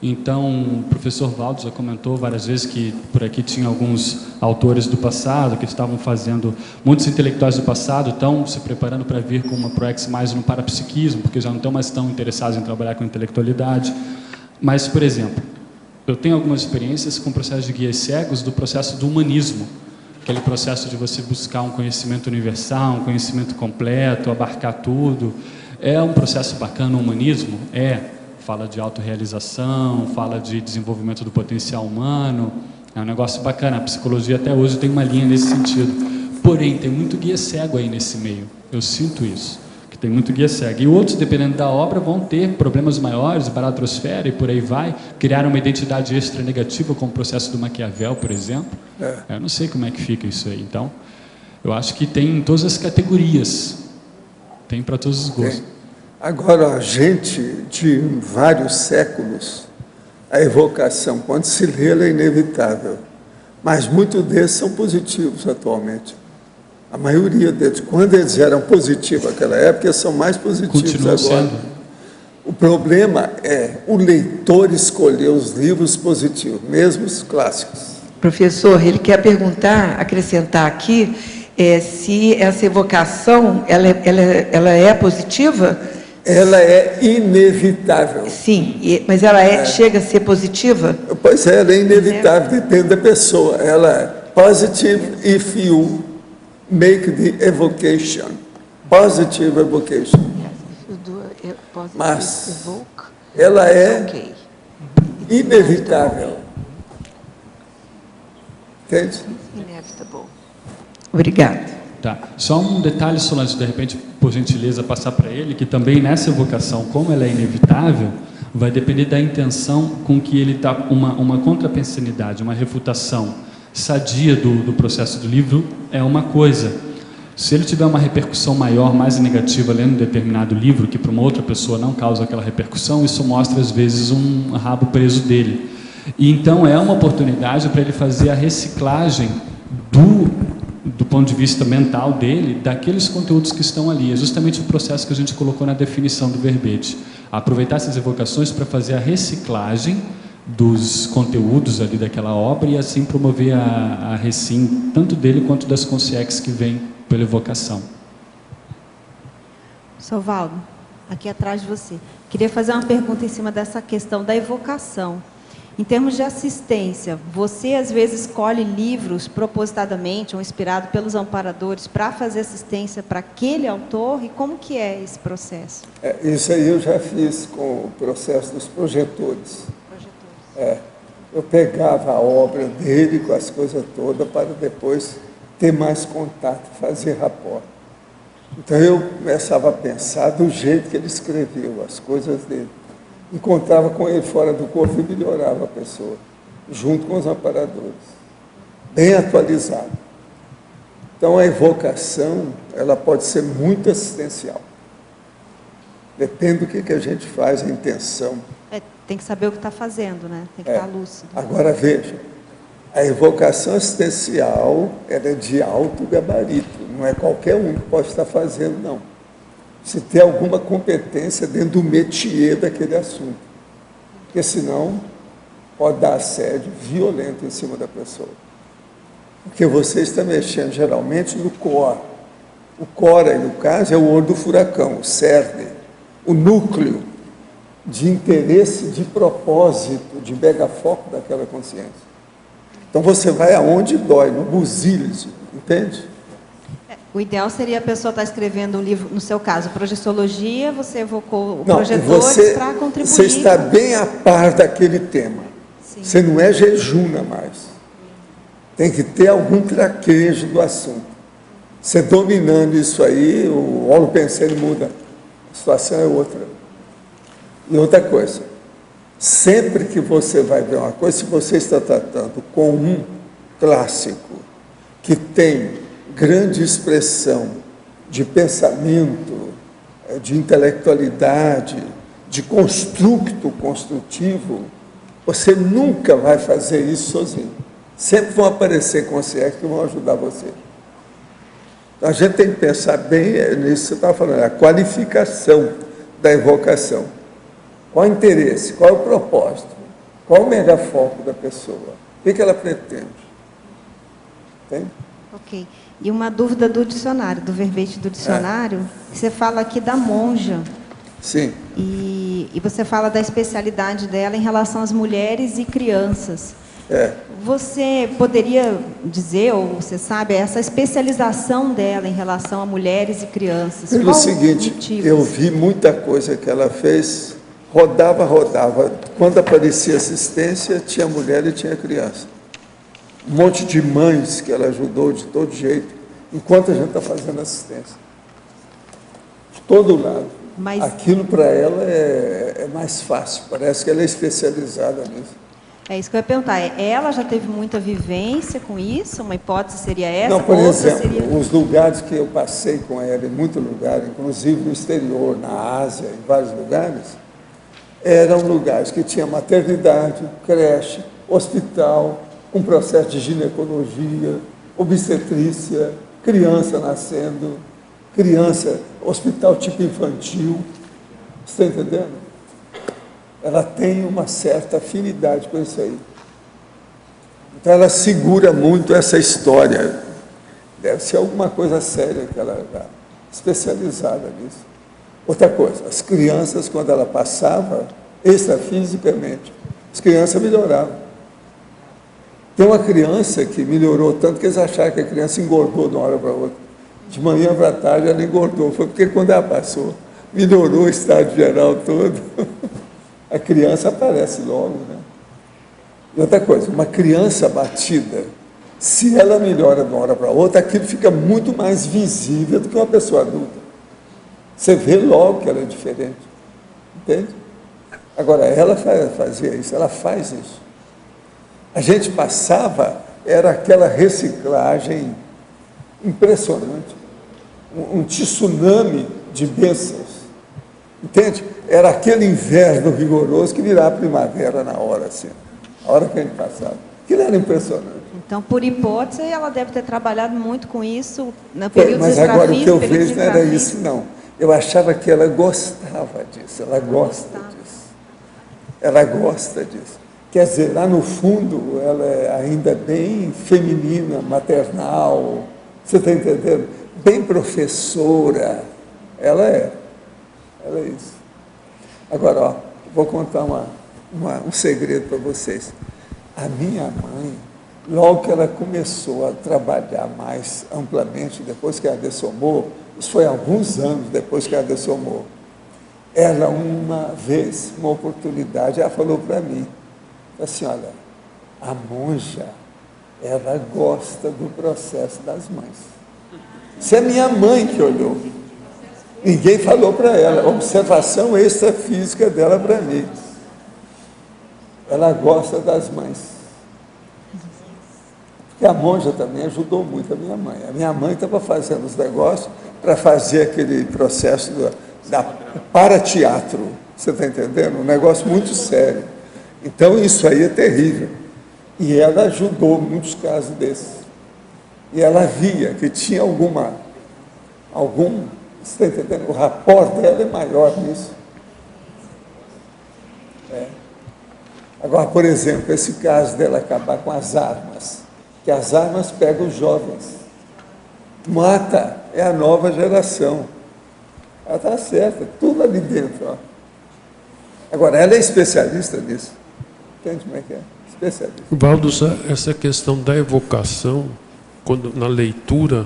S1: Então, o professor Valdo já comentou várias vezes que por aqui tinha alguns autores do passado que estavam fazendo, muitos intelectuais do passado estão se preparando para vir com uma ProEx mais no parapsiquismo, porque já não estão mais tão interessados em trabalhar com intelectualidade. Mas, por exemplo, eu tenho algumas experiências com o processo de guias cegos do processo do humanismo, aquele processo de você buscar um conhecimento universal, um conhecimento completo, abarcar tudo. É um processo bacana o humanismo? Fala de autorrealização, fala de desenvolvimento do potencial humano, é um negócio bacana. A psicologia até hoje tem uma linha nesse sentido. Porém, tem muito guia cego aí nesse meio, eu sinto isso, que tem muito guia cego. E outros, dependendo da obra, vão ter problemas maiores, baratrosfera e por aí vai, criar uma identidade extra negativa, como o processo do Maquiavel, por exemplo. Eu não sei como é que fica isso aí. Então, eu acho que tem em todas as categorias, tem para todos os gostos.
S2: Agora, a gente, de vários séculos, a evocação, quando se lê, ela é inevitável. Mas muitos deles são positivos atualmente. A maioria deles, quando eles eram positivos naquela época, eles são mais positivos
S1: Continua
S2: agora.
S1: sendo.
S2: O problema é o leitor escolher os livros positivos, mesmo os clássicos.
S14: Professor, ele quer perguntar, acrescentar aqui, se essa evocação, ela é positiva?
S2: Ela é inevitável.
S14: Sim, mas ela chega a ser positiva?
S2: Pois é, ela é inevitável, depende da pessoa. Ela é positive if you make the evocation. Positive evocation. Mas ela é inevitável. Entende?
S14: Inevitable. Obrigada.
S1: Tá. Só um detalhe, Solange, de repente, por gentileza, passar para ele, que também nessa evocação, como ela é inevitável, vai depender da intenção com que ele está, uma contrapensanidade, uma refutação sadia do processo do livro é uma coisa. Se ele tiver uma repercussão maior, mais negativa, lendo um determinado livro, que para uma outra pessoa não causa aquela repercussão, isso mostra, às vezes, um rabo preso dele. E então é uma oportunidade para ele fazer a reciclagem do ponto de vista mental dele, daqueles conteúdos que estão ali. É justamente o processo que a gente colocou na definição do verbete. Aproveitar essas evocações para fazer a reciclagem dos conteúdos ali daquela obra e assim promover a recim, tanto dele quanto das consciências que vêm pela evocação.
S7: Sr. Valdo, aqui atrás de você. Queria fazer uma pergunta em cima dessa questão da evocação. Em termos de assistência, você às vezes escolhe livros propositadamente ou inspirado pelos amparadores para fazer assistência para aquele autor? E como que é esse processo?
S2: Isso aí eu já fiz com o processo dos projetores. Eu pegava a obra dele com as coisas todas para depois ter mais contato, fazer rapport. Então eu começava a pensar do jeito que ele escreveu, as coisas dele. Encontrava com ele fora do corpo e melhorava a pessoa, junto com os amparadores, bem atualizado. Então a evocação, ela pode ser muito assistencial. Depende do que a gente faz, a intenção.
S7: Tem que saber o que está fazendo, né? Tem que estar lúcido.
S2: Agora veja, a evocação assistencial, ela é de alto gabarito, não é qualquer um que pode estar fazendo, não. Se ter alguma competência dentro do métier daquele assunto. Porque senão pode dar assédio violento em cima da pessoa. Porque você está mexendo geralmente no core. O core, aí, no caso, é o olho do furacão, o cerne, o núcleo de interesse, de propósito, de megafoco daquela consciência. Então você vai aonde dói, no busilhos, entende?
S7: O ideal seria a pessoa estar escrevendo um livro, no seu caso, projeciologia, você evocou projetores para contribuir.
S2: Você está bem a par daquele tema. Sim. Você não é jejuna mais. Tem que ter algum traquejo do assunto. Você dominando isso aí, o holopensene muda. A situação é outra. E outra coisa, sempre que você vai ver uma coisa, se você está tratando com um clássico que tem grande expressão de pensamento, de intelectualidade, de construtivo, você nunca vai fazer isso sozinho. Sempre vão aparecer consciências que vão ajudar você. Então, a gente tem que pensar bem nisso que você estava falando, a qualificação da evocação. Qual o interesse? Qual é o propósito? Qual o megafoco da pessoa? O que ela pretende? Entende?
S7: Ok. E uma dúvida do dicionário, do verbete do dicionário, você fala aqui da monja.
S2: Sim.
S7: E você fala da especialidade dela em relação às mulheres e crianças. Você poderia dizer, ou você sabe, essa especialização dela em relação a mulheres e crianças?
S2: Pelo seguinte, eu vi muita coisa que ela fez, rodava. Quando aparecia assistência, tinha mulher e tinha criança. Um monte de mães que ela ajudou de todo jeito, enquanto a gente está fazendo assistência. De todo lado. Mas aquilo para ela é mais fácil, parece que ela é especializada nisso.
S7: É isso que eu ia perguntar. Ela já teve muita vivência com isso? Uma hipótese seria essa?
S2: Não, por exemplo, os lugares que eu passei com ela, em muitos lugares, inclusive no exterior, na Ásia, em vários lugares, eram lugares que tinha maternidade, creche, hospital, um processo de ginecologia, obstetrícia, criança nascendo, hospital tipo infantil. Você está entendendo? Ela tem uma certa afinidade com isso aí. Então, ela segura muito essa história. Deve ser alguma coisa séria que ela está especializada nisso. Outra coisa, as crianças, quando ela passava, extrafisicamente, as crianças melhoravam. Tem uma criança que melhorou tanto que eles acharam que a criança engordou de uma hora para outra. De manhã para tarde ela engordou. Foi porque quando ela passou, melhorou o estado geral todo. A criança aparece logo, né? E outra coisa, uma criança batida, se ela melhora de uma hora para outra, aquilo fica muito mais visível do que uma pessoa adulta. Você vê logo que ela é diferente. Entende? Agora, ela fazia isso, ela faz isso. A gente passava, era aquela reciclagem impressionante. Um tsunami de bênçãos. Entende? Era aquele inverno rigoroso que virava primavera na hora, assim. A hora que a gente passava. Aquilo era impressionante.
S7: Então, por hipótese, ela deve ter trabalhado muito com isso no período
S2: Mas agora o que eu vejo não era isso, não. Eu achava que ela gostava disso, ela gosta disso. Ela gosta disso. Quer dizer, lá no fundo, ela é ainda bem feminina, maternal, você está entendendo? Bem professora. Ela é isso. Agora, ó, vou contar um segredo para vocês. A minha mãe, logo que ela começou a trabalhar mais amplamente, depois que ela dessomou, isso foi alguns anos depois que ela dessomou, ela uma vez, uma oportunidade, ela falou para mim, assim, olha, a monja, ela gosta do processo das mães. Isso é minha mãe que olhou. Ninguém falou para ela. Observação extrafísica dela para mim. Ela gosta das mães. Porque a monja também ajudou muito a minha mãe. A minha mãe estava fazendo os negócios para fazer aquele processo da para-teatro. Você está entendendo? Um negócio muito sério. Então, isso aí é terrível. E ela ajudou muitos casos desses. E ela via que tinha algum, você está entendendo? O rapport dela é maior nisso. Agora, por exemplo, esse caso dela acabar com as armas, que as armas pegam os jovens. Mata, é a nova geração. Ela está certa, tudo ali dentro. Ó. Agora, ela é especialista nisso. Entende como é que é? Especialista.
S5: Valdo, essa questão da evocação, quando na leitura,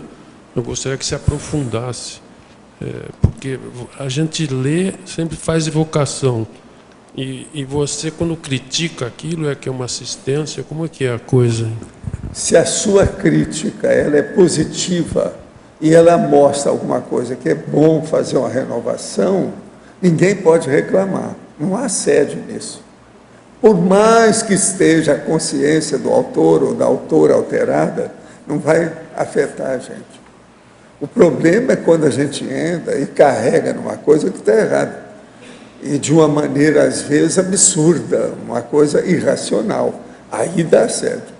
S5: eu gostaria que se aprofundasse. Porque a gente lê, sempre faz evocação. E você, quando critica aquilo, é que é uma assistência? Como é que é a coisa?
S2: Se a sua crítica ela é positiva e ela mostra alguma coisa que é bom fazer uma renovação, ninguém pode reclamar. Não há assédio nisso. Por mais que esteja a consciência do autor ou da autora alterada, não vai afetar a gente. O problema é quando a gente entra e carrega numa coisa que está errada. E de uma maneira, às vezes, absurda, uma coisa irracional. Aí dá assédio.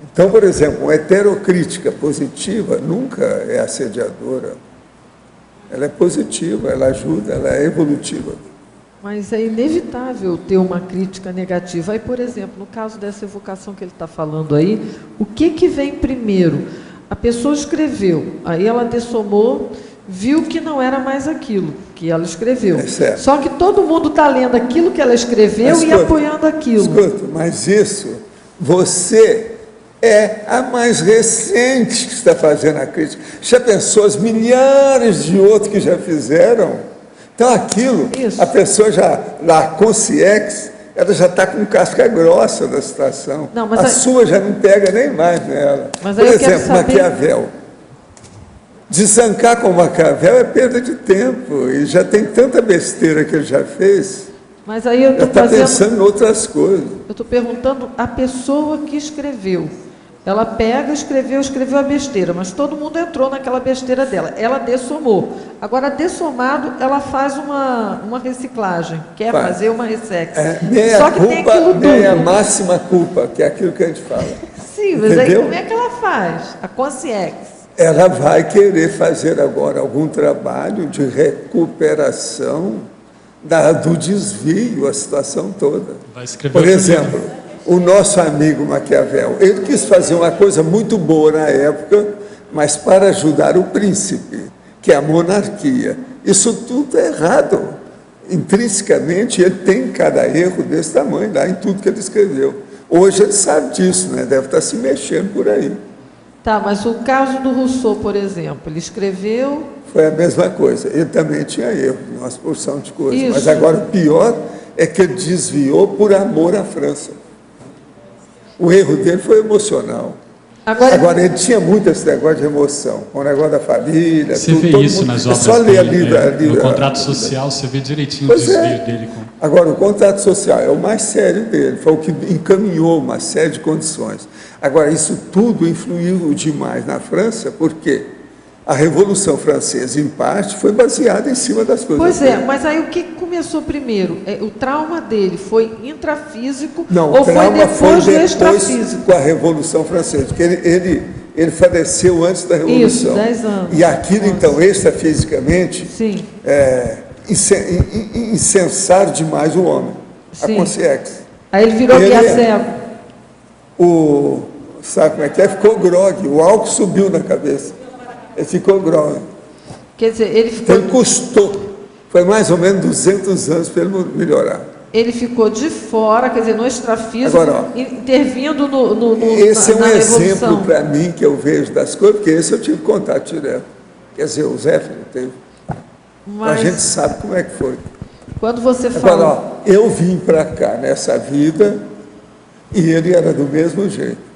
S2: Então, por exemplo, uma heterocrítica positiva nunca é assediadora. Ela é positiva, ela ajuda, ela é evolutiva.
S15: Mas é inevitável ter uma crítica negativa. Aí, por exemplo, no caso dessa evocação que ele está falando aí, o que vem primeiro? A pessoa escreveu, aí ela dessomou, viu que não era mais aquilo que ela escreveu. Só que todo mundo está lendo aquilo que ela escreveu e apoiando aquilo.
S2: Escuta, mas isso, você é a mais recente que está fazendo a crítica. Já pensou as milhares de outros que já fizeram? Então, aquilo, a pessoa já, na Consciex, ela já está com casca grossa da situação. Não, mas a sua já não pega nem mais nela. Mas por exemplo, Maquiavel. Desancar com Maquiavel é perda de tempo. E já tem tanta besteira que ele já fez.
S15: Mas aí eu
S2: está pensando em outras coisas.
S15: Eu estou perguntando a pessoa que escreveu. Ela pega, escreveu a besteira, mas todo mundo entrou naquela besteira dela. Ela dessomou. Agora, dessomado, ela faz uma reciclagem, quer fazer uma ressex. Só que tem aquilo tudo.
S2: É a máxima culpa, que é aquilo que a gente fala.
S15: Sim, mas aí como é que ela faz? A Consciex.
S2: Ela vai querer fazer agora algum trabalho de recuperação do desvio, a situação toda.
S1: Vai escrever
S2: por exemplo, o nosso amigo Maquiavel, ele quis fazer uma coisa muito boa na época, mas para ajudar o príncipe, que é a monarquia. Isso tudo é errado. Intrinsecamente, ele tem cada erro desse tamanho lá em tudo que ele escreveu. Hoje ele sabe disso, né? Deve estar se mexendo por aí.
S15: Tá, mas o caso do Rousseau, por exemplo, ele escreveu...
S2: Foi a mesma coisa. Ele também tinha erro, uma porção de coisas. Isso. Mas agora o pior é que ele desviou por amor à França. O erro dele foi emocional. Agora ele tinha muito esse negócio de emoção, com o negócio da família.
S1: Você vê isso nas obras
S2: só ler
S1: dele, no contrato social, você vê direitinho o desvio dele.
S2: Agora, o contrato social é o mais sério dele, foi o que encaminhou uma série de condições. Agora, isso tudo influiu demais na França, porque a Revolução Francesa, em parte, foi baseada em cima das coisas.
S15: Pois é, mas aí o que começou primeiro? O trauma dele foi intrafísico
S2: ou
S15: foi depois do extrafísico?
S2: Com a Revolução Francesa, porque ele faleceu antes da Revolução.
S15: Isso, 10 anos.
S2: E aquilo, então, extrafisicamente, incensaram demais o homem, a Consciex.
S15: Aí ele virou guia cego.
S2: Sabe como é que é? Ficou grogue, o álcool subiu na cabeça. Ele ficou grogue.
S15: Quer dizer, ele ficou...
S2: Então, custou. Foi mais ou menos 200 anos para ele melhorar.
S15: Ele ficou de fora, quer dizer, no extrafísico, intervindo
S2: esse é um
S15: exemplo
S2: para mim que eu vejo das coisas, porque esse eu tive contato direto. Quer dizer, o Zé não teve. Mas a gente sabe como é que foi.
S15: Quando você fala...
S2: Agora, eu vim para cá nessa vida e ele era do mesmo jeito.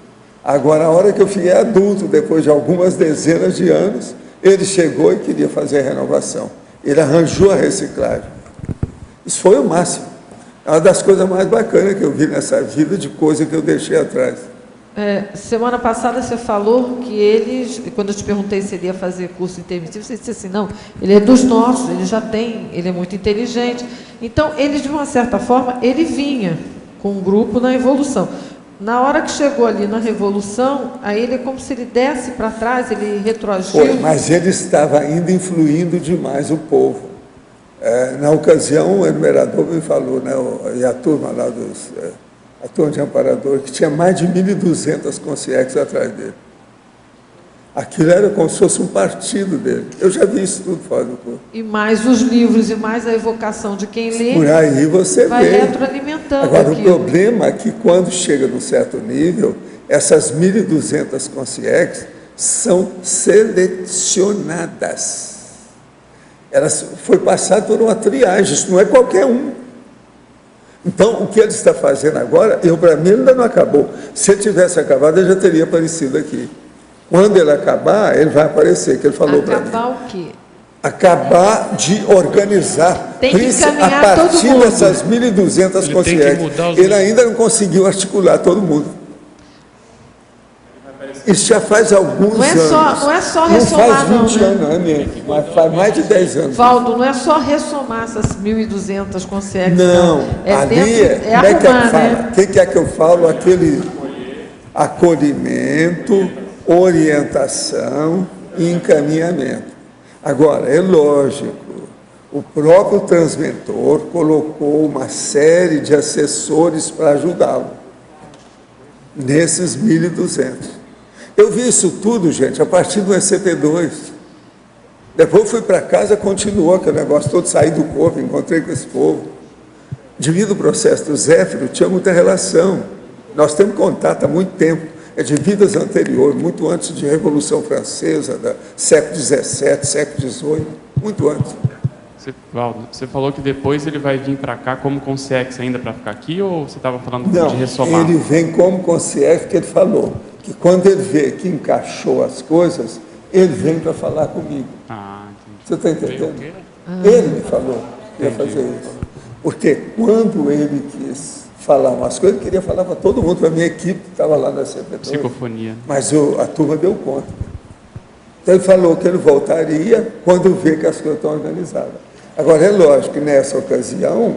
S2: Agora, a hora que eu fiquei adulto, depois de algumas dezenas de anos, ele chegou e queria fazer a renovação. Ele arranjou a reciclagem. Isso foi o máximo. É uma das coisas mais bacanas que eu vi nessa vida, de coisa que eu deixei atrás.
S15: Semana passada você falou que ele, quando eu te perguntei se ele ia fazer curso intermissivo, você disse assim, não, ele é dos nossos, ele já tem, ele é muito inteligente. Então, ele, de uma certa forma, ele vinha com um grupo na evolução. Na hora que chegou ali na Revolução, aí ele é como se ele desse para trás, ele retroagiu.
S2: Mas ele estava ainda influindo demais o povo. Na ocasião, o enumerador me falou, né, e a turma lá a turma de amparador, que tinha mais de 1.200 Consciex atrás dele. Aquilo era como se fosse um partido dele. Eu já vi isso tudo fora do corpo.
S15: E mais os livros, e mais a evocação de quem lê.
S2: Por aí você
S15: vai
S2: vê.
S15: Retroalimentando.
S2: Agora, o problema é que quando chega num certo nível, essas 1.200 Consciex são selecionadas. Elas foi passado por uma triagem, isso não é qualquer um. Então, o que ele está fazendo agora, para mim, ainda não acabou. Se ele tivesse acabado, ele já teria aparecido aqui. Quando ele acabar, ele vai aparecer, que ele falou para mim.
S15: Acabar o quê?
S2: Acabar de organizar.
S15: Tem que encaminhar
S2: a partir
S15: todo mundo.
S2: dessas 1.200 Consciex. Ele ainda não conseguiu articular todo mundo. Isso já faz alguns anos.
S15: Não é só ressomar,
S2: não. Faz 20 anos, né? Mas faz mais de 10 anos.
S15: Valdo, não é só ressomar essas 1.200 Consciex.
S2: Não, ali como é que fala? O que é que eu falo? Aquele acolhimento, orientação e encaminhamento. Agora, é lógico, O próprio transmentor colocou uma série de assessores para ajudá-lo, nesses 1.200. Eu vi isso tudo, gente, a partir do ECT2. Depois fui para casa, continuou aquele negócio todo, saí do corpo, encontrei com esse povo. Devido ao processo do Zéfiro, tinha muita relação. Nós temos contato há muito tempo, é de vidas anteriores, muito antes de Revolução Francesa, do século XVII, século XVIII, muito antes.
S16: Valdo, você falou que depois ele vai vir para cá como consciência ainda para ficar aqui, ou você estava falando
S2: Não,
S16: de ressomar?
S2: Ele vem como consciência, porque ele falou que quando ele vê que encaixou as coisas, ele vem para falar comigo.
S16: Ah, entendi.
S2: Você está entendendo? Ele me falou que ia fazer isso. Porque quando ele quis falar umas coisas, ele queria falar para todo mundo, para a minha equipe que estava lá na CP2.
S16: Psicofonia.
S2: Mas a turma deu conta. Então ele falou que ele voltaria quando vê que as coisas estão organizadas. Agora, é lógico que nessa ocasião,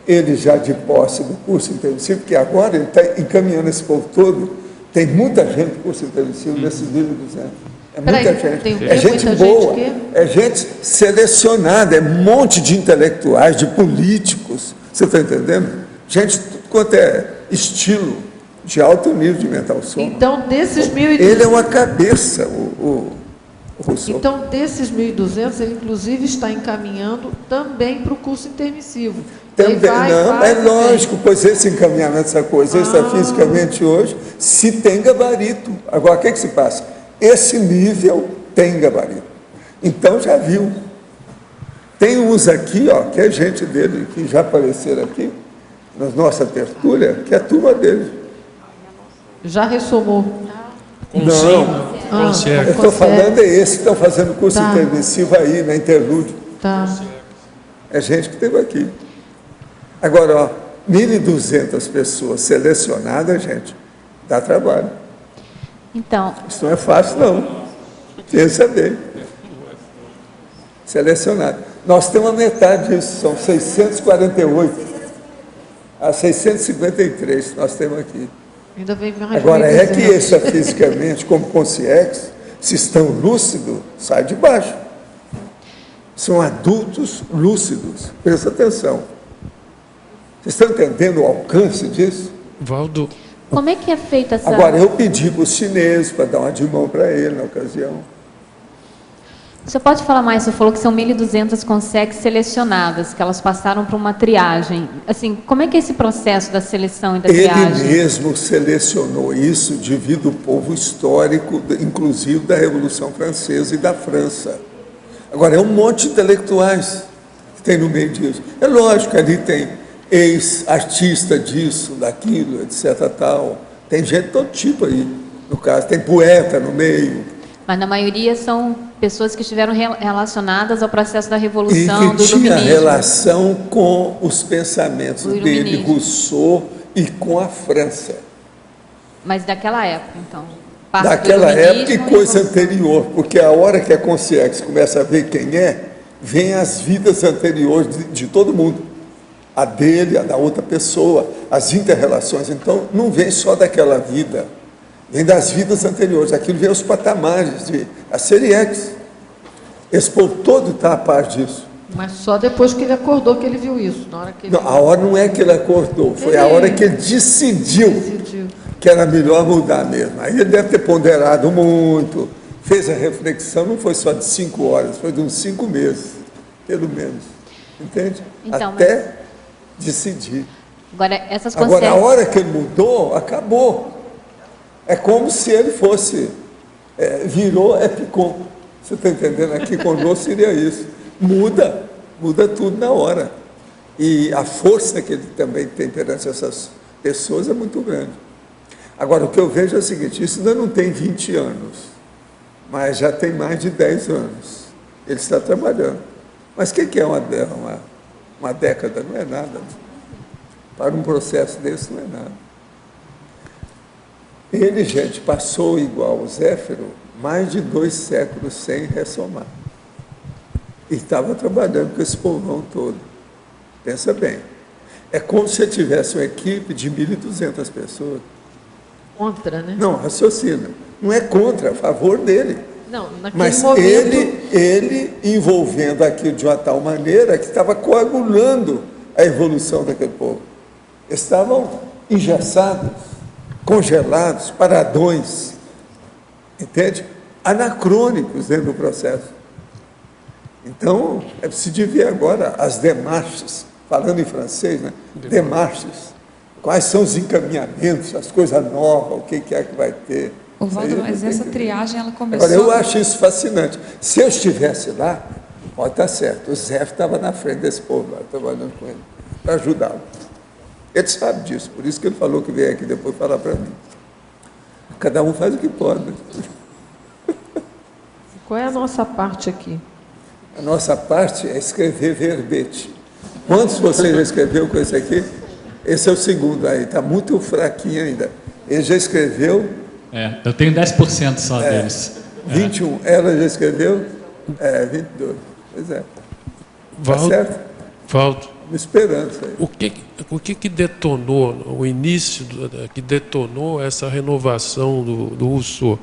S2: ele já de posse do curso intensivo, porque agora ele está encaminhando esse povo todo, tem muita gente do curso intensivo nesses 1.200. É muita gente. É gente boa, é gente selecionada, é um monte de intelectuais, de políticos, você está entendendo? Gente, tudo quanto é estilo, de alto nível de mental soma.
S15: Então, desses 1.200...
S2: Ele é uma cabeça, o Rousseau.
S15: Então, desses 1.200, ele inclusive está encaminhando também para o curso intermissivo.
S2: Também, não, é lógico, pois esse encaminhamento, essa coisa, está fisicamente hoje, se tem gabarito. Agora, o que se passa? Esse nível tem gabarito. Então, já viu. Tem uns aqui, ó, que é gente dele, que já apareceram aqui, na nossa tertúlia, que é a turma dele.
S15: Já ressomou.
S2: Não, eu estou falando é esse que estão fazendo curso intermissivo aí, na Interlúdio. É gente que esteve aqui. Agora, ó, 1.200 pessoas selecionadas, gente, dá trabalho.
S17: Então...
S2: Isso não é fácil, não. Pensa bem. Selecionado. Nós temos a metade disso, são 648. A 653 nós temos aqui.
S15: Ainda vem mais.
S2: Agora, é que esse fisicamente, como consciência, se estão lúcidos, sai de baixo. São adultos lúcidos. Presta atenção. Vocês estão entendendo o alcance disso?
S5: Valdo.
S17: Como é que é feita essa...
S2: Agora, eu pedi para os chineses para dar uma de mão para ele na ocasião.
S17: Você pode falar mais? Você falou que são 1.200 consegues selecionadas, que elas passaram por uma triagem. Assim, como é que é esse processo da seleção e da triagem?
S2: Ele mesmo selecionou isso devido ao povo histórico, inclusive da Revolução Francesa e da França. Agora, é um monte de intelectuais que tem no meio disso. É lógico, ali tem ex-artista disso, daquilo, etc. Tal. Tem gente de todo tipo aí, no caso. Tem poeta no meio.
S17: Mas na maioria são pessoas que estiveram relacionadas ao processo da Revolução,
S2: do Iluminismo. E que tinha relação com os pensamentos dele, Rousseau, e com a França.
S17: Mas daquela época, então?
S2: Daquela época e coisa anterior, porque a hora que a consciência começa a ver quem é, vem as vidas anteriores de todo mundo. A dele, a da outra pessoa, as inter-relações. Então, não vem só daquela vida, vem das vidas anteriores. Aquilo vem os patamares, a série X. Esse povo todo está a par disso.
S15: Mas só depois que ele acordou que ele viu isso. Na hora que ele...
S2: Não, a hora não é que ele acordou, foi a hora que ele decidiu que era melhor mudar mesmo. Aí ele deve ter ponderado muito, fez a reflexão, não foi só de 5 horas, foi de uns 5 meses, pelo menos. Entende?
S17: Então,
S2: até decidir.
S17: Agora, essas
S2: Agora, a hora que ele mudou, acabou. É como se ele fosse, virou Epicom. Você está entendendo? Aqui conosco seria isso. Muda tudo na hora. E a força que ele também tem perante essas pessoas é muito grande. Agora, o que eu vejo é o seguinte, isso ainda não tem 20 anos, mas já tem mais de 10 anos. Ele está trabalhando. Mas o que é uma década? Não é nada. Para um processo desse, não é nada. Ele, gente, passou igual o Zéfiro, mais de 2 séculos sem ressomar. E estava trabalhando com esse povão todo. Pensa bem. É como se tivesse uma equipe de 1.200 pessoas.
S15: Contra, né?
S2: Não, raciocina. Não é contra, é a favor dele.
S15: Não, naquele
S2: mas
S15: momento...
S2: ele envolvendo aquilo de uma tal maneira que estava coagulando a evolução daquele povo. Estavam engessados, congelados, paradões, entende? Anacrônicos dentro do processo. Então, é preciso ver agora as démarches, falando em francês, né? Démarches. Quais são os encaminhamentos, as coisas novas, o que é que vai ter.
S18: Valdo, mas essa triagem, ela começou...
S2: Agora, eu acho isso fascinante. Se eu estivesse lá, pode estar certo, o Zé estava na frente desse povo lá, trabalhando com ele, para ajudá-lo. Ele sabe disso, por isso que ele falou que veio aqui depois falar para mim. Cada um faz o que pode.
S15: Qual é a nossa parte aqui?
S2: A nossa parte é escrever verbete. Quantos você já escreveu com esse aqui? Esse é o segundo aí, está muito fraquinho ainda. Ele já escreveu...
S1: eu tenho 10% só deles.
S2: 21. Ela já escreveu? 22. Pois é. Tá certo?
S5: Valdo.
S2: Me esperando isso aí.
S5: O que detonou, o início que detonou essa renovação do Rousseau?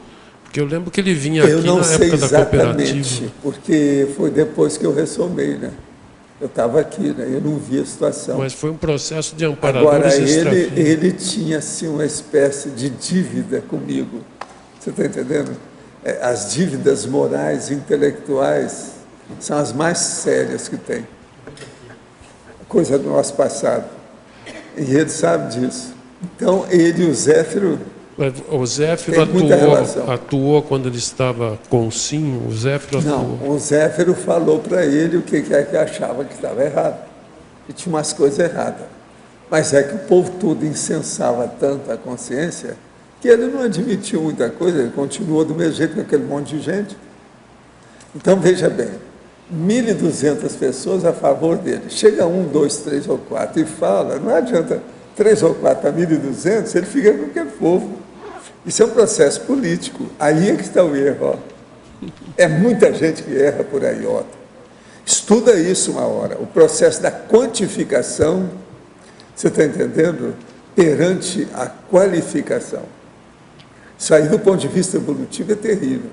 S5: Porque eu lembro que ele vinha aqui na época da cooperativa.
S2: Porque foi depois que eu ressomei, né? Eu estava aqui, né? Eu não vi a situação.
S5: Mas foi um processo de amparadores
S2: Agora,
S5: extrafim.
S2: ele tinha, assim, uma espécie de dívida comigo. Você está entendendo? As dívidas morais e intelectuais são as mais sérias que tem. Coisa do nosso passado. E ele sabe disso. Então, ele e o Zéfiro...
S5: O Zéfiro atuou quando ele estava com o Sim? O Zéfiro atuou?
S2: Não, o Zéfiro falou para ele o que é que achava que estava errado. E tinha umas coisas erradas. Mas é que o povo todo incensava tanto a consciência que ele não admitiu muita coisa, ele continuou do mesmo jeito com aquele monte de gente. Então, veja bem, 1.200 pessoas a favor dele. Chega 1, 2, 3 ou 4 e fala, não adianta 3 ou 4 para 1.200, ele fica com aquele povo. Isso é um processo político. Aí é que está o erro. Ó. É muita gente que erra por aí. Ó. Estuda isso uma hora. O processo da quantificação, você está entendendo? Perante a qualificação. Isso aí, do ponto de vista evolutivo, é terrível.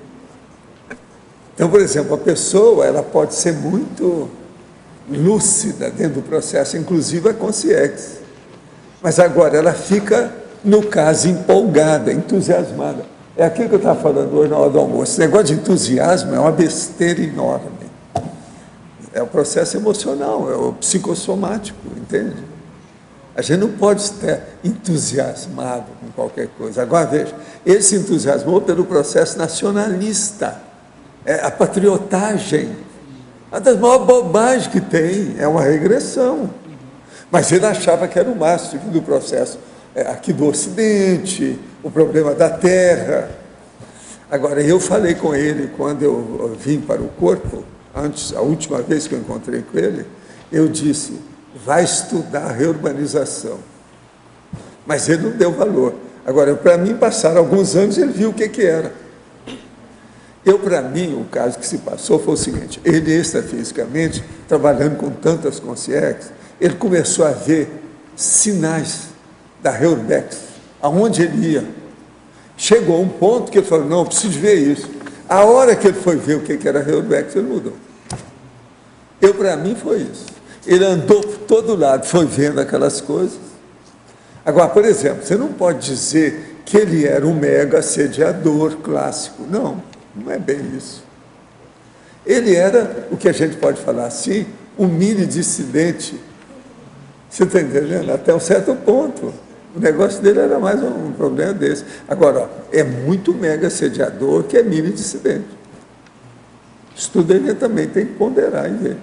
S2: Então, por exemplo, a pessoa ela pode ser muito lúcida dentro do processo, inclusive a consciência. Mas agora ela fica... no caso, empolgada, entusiasmada. É aquilo que eu estava falando hoje na hora do almoço. Esse negócio de entusiasmo é uma besteira enorme. É o processo emocional, é o psicossomático, entende? A gente não pode estar entusiasmado com qualquer coisa. Agora, veja, ele se entusiasmou pelo processo nacionalista, a patriotagem. Uma das maiores bobagens que tem, é uma regressão. Mas ele achava que era o máximo do processo aqui do Ocidente, o problema da terra. Agora, eu falei com ele quando eu vim para o corpo, antes, a última vez que eu encontrei com ele, eu disse, vai estudar a reurbanização. Mas ele não deu valor. Agora, para mim, passaram alguns anos, ele viu o que era. Para mim, o caso que se passou foi o seguinte, ele extrafisicamente, trabalhando com tantas consciências, ele começou a ver sinais da Reurbex, aonde ele ia. Chegou um ponto que ele falou, não, eu preciso ver isso. A hora que ele foi ver o que era Reurbex, ele mudou. Para mim, foi isso. Ele andou por todo lado, foi vendo aquelas coisas. Agora, por exemplo, você não pode dizer que ele era um mega assediador clássico. Não, não é bem isso. Ele era, o que a gente pode falar assim, um mini dissidente. Você está entendendo? Até um certo ponto. O negócio dele era mais um problema desse. Agora, ó, é muito mega assediador que é mini dissidente. Estuda ele também, tem que ponderar e ver.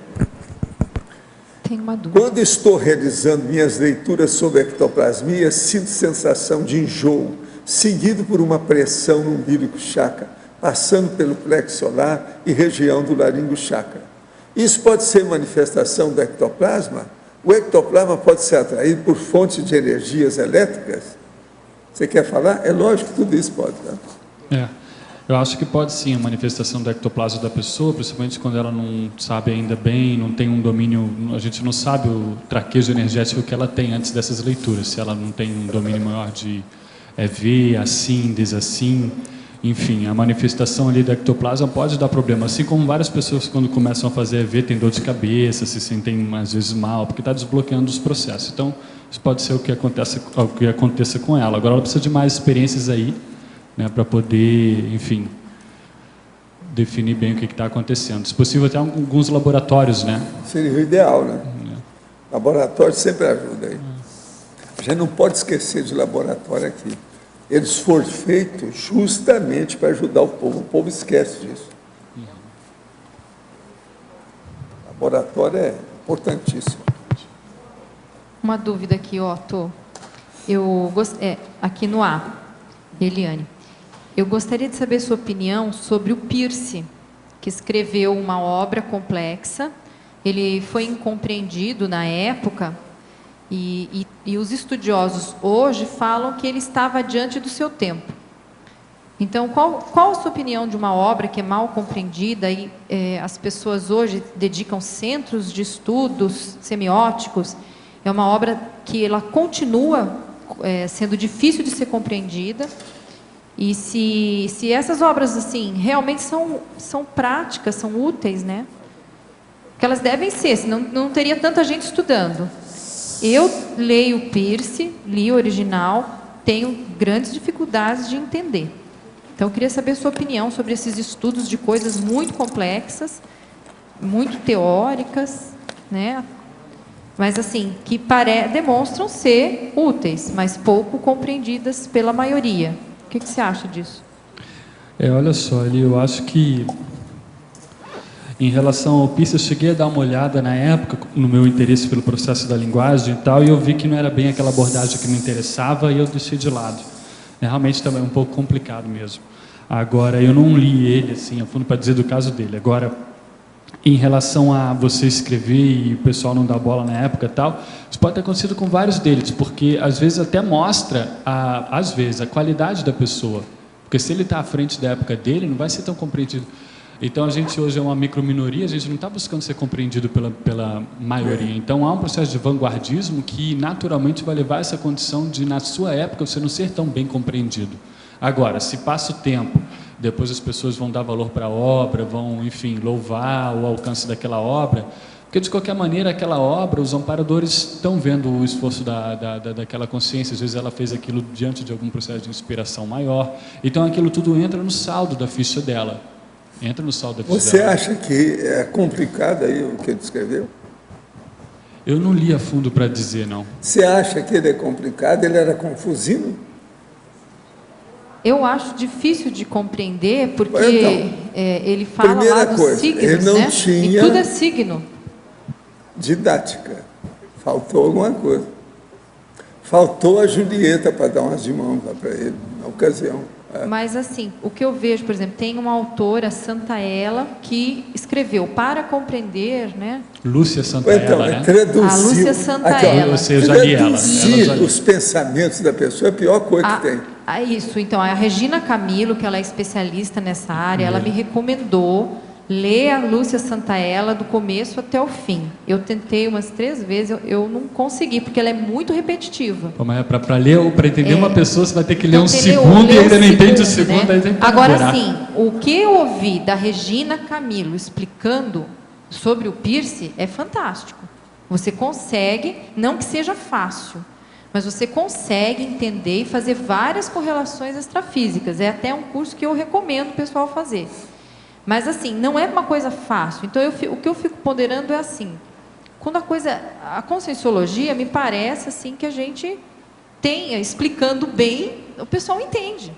S18: Tem uma dúvida.
S2: Quando estou realizando minhas leituras sobre ectoplasmia, sinto sensação de enjoo, seguido por uma pressão no umbilico chakra, passando pelo plexo solar e região do laringo chakra. Isso pode ser manifestação do ectoplasma? O ectoplasma pode ser atraído por fontes de energias elétricas? Você quer falar? É lógico que tudo isso pode. Tá?
S1: Eu acho que pode sim a manifestação do ectoplasma da pessoa, principalmente quando ela não sabe ainda bem, não tem um domínio, a gente não sabe o traquejo energético que ela tem antes dessas leituras, se ela não tem um domínio maior de ver assim, desassim. enfim, a manifestação ali da ectoplasma pode dar problema, assim como várias pessoas quando começam a fazer EV têm dor de cabeça, se sentem às vezes mal, porque está desbloqueando os processos. Então, isso pode ser o que aconteça com ela. Agora, ela precisa de mais experiências aí, né, para poder, enfim, definir bem o que está acontecendo. Se possível, até alguns laboratórios, né?
S2: Seria o ideal, né? Laboratório sempre ajuda aí. A gente não pode esquecer de laboratório aqui. Eles foram feitos justamente para ajudar o povo esquece disso. Laboratório é importantíssimo.
S18: Uma dúvida aqui, Otto. Aqui no A, Eliane. Eu gostaria de saber sua opinião sobre o Peirce, que escreveu uma obra complexa. Ele foi incompreendido na época e os estudiosos hoje falam que ele estava diante do seu tempo. Então, qual a sua opinião de uma obra que é mal compreendida e as pessoas hoje dedicam centros de estudos semióticos? É uma obra que ela continua sendo difícil de ser compreendida. E se essas obras assim realmente são práticas, são úteis, né? Que elas devem ser, senão não teria tanta gente estudando. Eu leio o Peirce, li o original, tenho grandes dificuldades de entender. Então, eu queria saber a sua opinião sobre esses estudos de coisas muito complexas, muito teóricas, né? Mas, assim, que demonstram ser úteis, mas pouco compreendidas pela maioria. O que você acha disso?
S1: Olha só, eu acho que em relação ao Peirce, eu cheguei a dar uma olhada na época, no meu interesse pelo processo da linguagem e tal, e eu vi que não era bem aquela abordagem que me interessava e eu deixei de lado. Realmente também é um pouco complicado mesmo. Agora, eu não li ele assim a fundo para dizer do caso dele. Agora, em relação a você escrever e o pessoal não dar bola na época e tal, isso pode ter acontecido com vários deles, porque às vezes até mostra, às vezes, a qualidade da pessoa. Porque se ele está à frente da época dele, não vai ser tão compreendido. Então, a gente hoje é uma microminoria, a gente não está buscando ser compreendido pela maioria. Então, há um processo de vanguardismo que, naturalmente, vai levar a essa condição de, na sua época, você não ser tão bem compreendido. Agora, se passa o tempo, depois as pessoas vão dar valor para a obra, vão, enfim, louvar o alcance daquela obra, porque, de qualquer maneira, aquela obra, os amparadores estão vendo o esforço daquela consciência, às vezes ela fez aquilo diante de algum processo de inspiração maior, então aquilo tudo entra no saldo da ficha dela. Entra no saldo da ficha
S2: Você
S1: dela.
S2: acha que é complicado aí o que ele escreveu?
S1: Eu não li a fundo para dizer, não.
S2: Você acha que ele é complicado? Ele era confusinho?
S18: Eu acho difícil de compreender, porque
S2: então,
S18: ele fala lá dos signos,
S2: ele não
S18: né?
S2: tinha
S18: E tudo é signo.
S2: Didática. Faltou alguma coisa. Faltou a Julieta para dar umas de mão para ele, na ocasião.
S18: Mas, assim, o que eu vejo, por exemplo, tem uma autora, Santaella, que escreveu Para Compreender, né?
S1: Lúcia Santaella, né?
S2: Traduziu,
S18: a Lúcia Santaella.
S1: Eu já li ela.
S2: Traduzir os pensamentos da pessoa é a pior coisa que tem.
S18: Isso. Então, a Regina Camilo, que ela é especialista nessa área, ela me recomendou ler a Lúcia Santaella do começo até o fim. Eu tentei umas 3 vezes, eu não consegui, porque ela é muito repetitiva.
S1: Mas para ler ou para entender uma pessoa, você vai ter que ler um segundo e ainda não entende o segundo.
S18: Né?
S1: Aí tem que
S18: agora, sim, o que eu ouvi da Regina Camilo explicando sobre o Peirce é fantástico. Você consegue, não que seja fácil, mas você consegue entender e fazer várias correlações extrafísicas. É até um curso que eu recomendo o pessoal fazer. Mas, assim, não é uma coisa fácil. Então, o que eu fico ponderando é assim, quando a conscienciologia me parece assim que a gente tenha, explicando bem, o pessoal entende.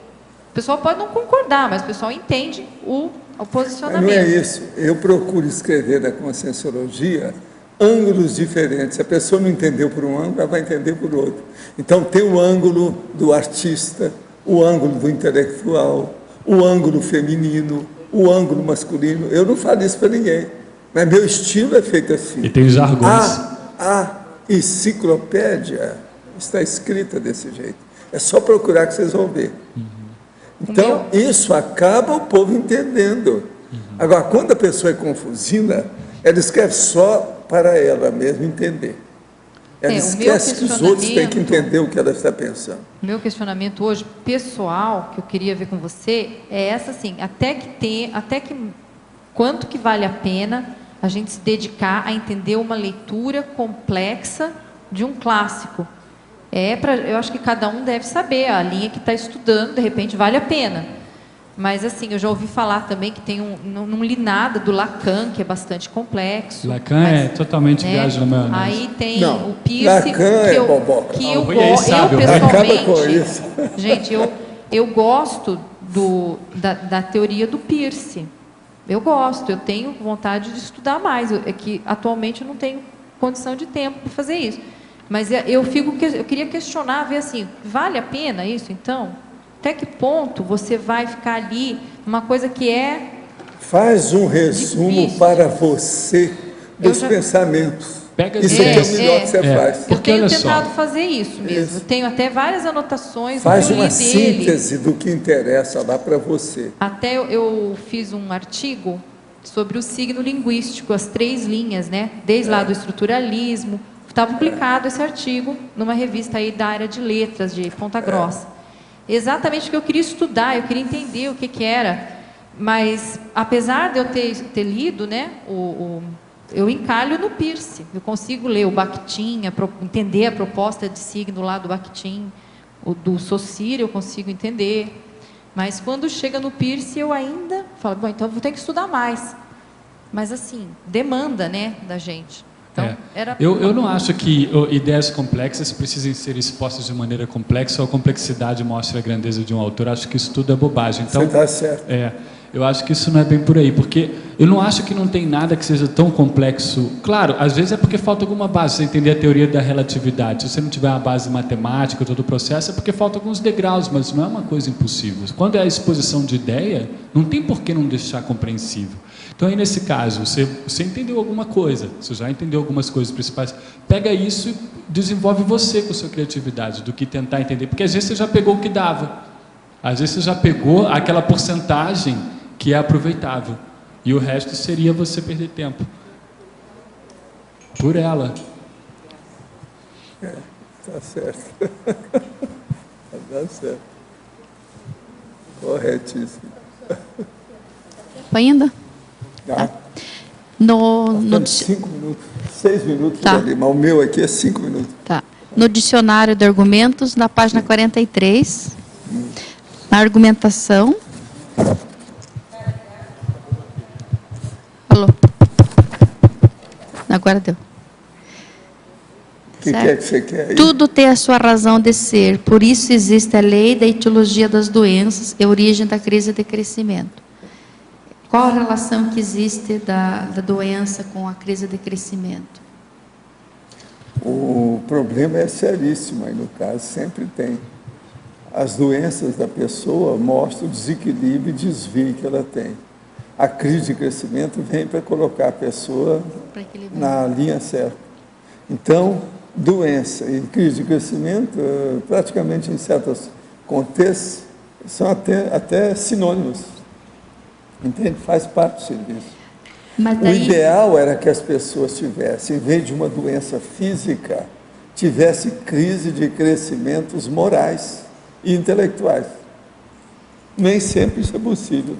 S18: O pessoal pode não concordar, mas o pessoal entende o posicionamento.
S2: Mas não é isso. Eu procuro escrever da conscienciologia ângulos diferentes. Se a pessoa não entendeu por um ângulo, ela vai entender por outro. Então, tem o ângulo do artista, o ângulo do intelectual, o ângulo feminino, o ângulo masculino. Eu não falo isso para ninguém, mas meu estilo é feito assim.
S1: E tem jargões.
S2: A enciclopédia está escrita desse jeito. É só procurar que vocês vão ver. Então, isso acaba o povo entendendo. Agora, quando a pessoa é confusina, ela escreve só para ela mesma entender. Ela esquece que os outros têm que entender o que ela está pensando.
S18: O meu questionamento hoje, pessoal, que eu queria ver com você, é essa assim, quanto que vale a pena a gente se dedicar a entender uma leitura complexa de um clássico? Eu acho que cada um deve saber, a linha que está estudando, de repente, vale a pena. Mas, assim, eu já ouvi falar também que tem não li nada do Lacan, que é bastante complexo.
S1: Lacan é totalmente viagem na maionese.
S18: Aí tem o Peirce, que eu pessoalmente... Gente, eu gosto da teoria do Peirce. Eu gosto, eu tenho vontade de estudar mais. É que, atualmente, eu não tenho condição de tempo para fazer isso. Mas eu queria questionar, ver assim, vale a pena isso, então? Até que ponto você vai ficar ali, uma coisa que é...
S2: Faz um resumo para você dos pensamentos. Isso é o melhor que você faz.
S18: Eu tenho tentado fazer isso mesmo. Eu tenho até várias anotações.
S2: Faz uma síntese do que interessa lá para você.
S18: Até eu fiz um artigo sobre o signo linguístico, as 3 linhas, né? Desde lá do estruturalismo. Está publicado esse artigo numa revista aí da área de letras, de Ponta Grossa. Exatamente o que eu queria estudar, eu queria entender o que era. Mas, apesar de eu ter lido, né, eu encalho no Peirce. Eu consigo ler o Bakhtin, entender a proposta de signo lá do Bakhtin, o do Saussure eu consigo entender. Mas, quando chega no Peirce, eu ainda falo, bom, então eu vou ter que estudar mais. Mas, assim, demanda, né, da gente. Então,
S1: eu não acho que ideias complexas precisem ser expostas de maneira complexa ou a complexidade mostra a grandeza de um autor. Acho que isso tudo é bobagem. Então,
S2: você está certo.
S1: Eu acho que isso não é bem por aí, porque eu não acho que não tem nada que seja tão complexo. Claro, às vezes é porque falta alguma base, você entender a teoria da relatividade. Se você não tiver uma base matemática, todo o processo, é porque falta alguns degraus, mas não é uma coisa impossível. Quando é a exposição de ideia, não tem por que não deixar compreensível. Então, aí nesse caso, você entendeu alguma coisa, você já entendeu algumas coisas principais, pega isso e desenvolve você com a sua criatividade, do que tentar entender, porque às vezes você já pegou o que dava, às vezes você já pegou aquela porcentagem que é aproveitável, e o resto seria você perder tempo por ela.
S2: Tá certo. Tá certo. Corretíssimo.
S19: Ainda?
S2: Tá.
S19: No
S2: 5 minutos, 6 minutos ali, mas o meu aqui é 5 minutos.
S19: Tá. No dicionário de argumentos, na página 43, na argumentação. Alô? Agora deu.
S2: O que é que você quer aí?
S19: Tudo tem a sua razão de ser, por isso existe a lei da etiologia das doenças e a origem da crise de crescimento. Qual a relação que existe da doença com a crise de crescimento?
S2: O problema é seríssimo, aí no caso sempre tem. As doenças da pessoa mostram o desequilíbrio e desvio que ela tem. A crise de crescimento vem para colocar a pessoa na linha certa. Então, doença e crise de crescimento, praticamente em certos contextos, são até sinônimos. Entende? Faz parte do serviço. O ideal era que as pessoas tivessem, em vez de uma doença física, tivessem crise de crescimentos morais e intelectuais. Nem sempre isso é possível.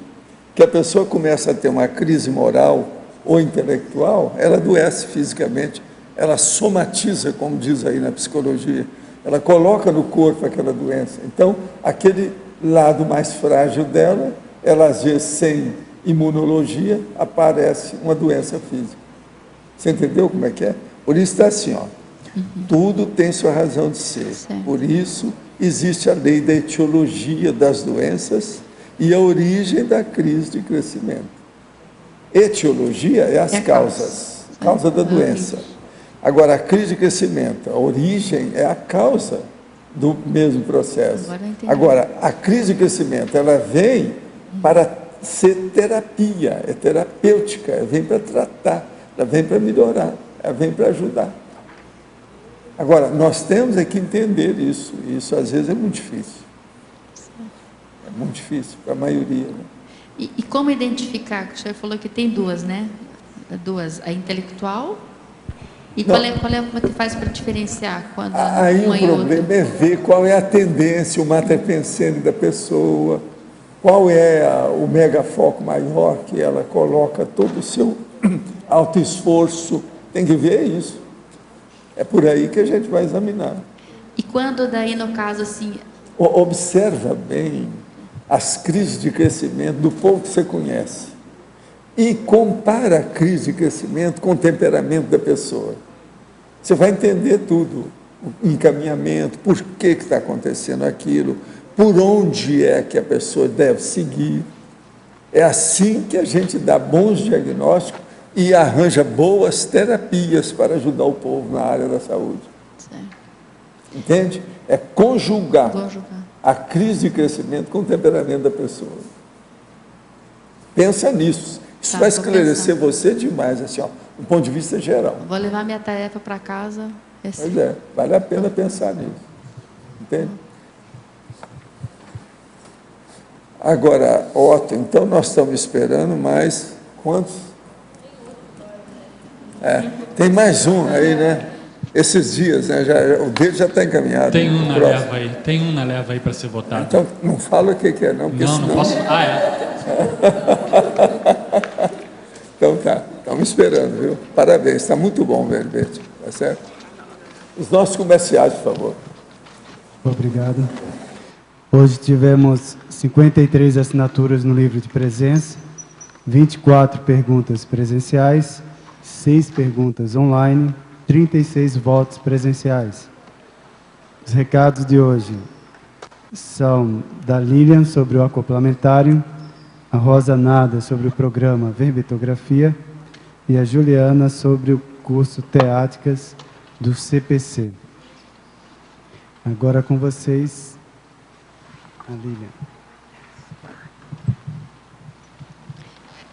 S2: Que a pessoa começa a ter uma crise moral ou intelectual, ela adoece fisicamente, ela somatiza, como diz aí na psicologia, ela coloca no corpo aquela doença. Então, aquele lado mais frágil dela, ela às vezes sem imunologia, aparece uma doença física. Você entendeu como é que é? Por isso está assim, ó, tudo tem sua razão de ser. Por isso existe a lei da etiologia das doenças e a origem da crise de crescimento. Etiologia é as causas, causa da doença. Agora, a crise de crescimento, a origem é a causa do mesmo processo. Agora, a crise de crescimento, ela vem para ser terapia, é terapêutica, ela vem para tratar, ela vem para melhorar, ela vem para ajudar. Agora, nós temos é que entender isso, e isso às vezes é muito difícil. É muito difícil para a maioria. Né?
S19: E como identificar? O senhor falou que tem duas, né? Duas, a intelectual E qual é como é que faz para diferenciar quando
S2: Aí
S19: uma
S2: o
S19: e outra?
S2: problema é ver qual é a tendência, o mater pensandi da pessoa, qual é o megafoco maior que ela coloca todo o seu alto esforço. Tem que ver isso. É por aí que a gente vai examinar.
S19: E quando daí, no caso, assim...
S2: Observa bem as crises de crescimento do povo que você conhece e compara a crise de crescimento com o temperamento da pessoa. Você vai entender tudo, o encaminhamento, por que está acontecendo aquilo, por onde é que a pessoa deve seguir. É assim que a gente dá bons diagnósticos e arranja boas terapias para ajudar o povo na área da saúde.
S19: Certo.
S2: Entende? É conjugar a crise de crescimento com o temperamento da pessoa. Pensa nisso. Isso vai esclarecer você demais, assim, ó, do ponto de vista geral.
S19: Vou levar minha tarefa para casa.
S2: Pois é, vale a pena pensar nisso. Entende? Agora, Otto, então nós estamos esperando mais quantos? Tem mais um aí, né? Esses dias, né? O dele já está encaminhado.
S1: Tem um na leva aí, para ser votado.
S2: Então, não fala o que é, não. Porque
S1: Não posso.
S2: Então tá, estamos esperando, viu? Parabéns, está muito bom, verbete, tá certo? Os nossos comerciais, por favor.
S20: Obrigado. Hoje tivemos 53 assinaturas no livro de presença, 24 perguntas presenciais, 6 perguntas online, 36 votos presenciais. Os recados de hoje são da Lilian sobre o acoplamentário, a Rosa Nada sobre o programa Verbetografia e a Juliana sobre o curso Teáticas do CPC. Agora com vocês, a Lilian.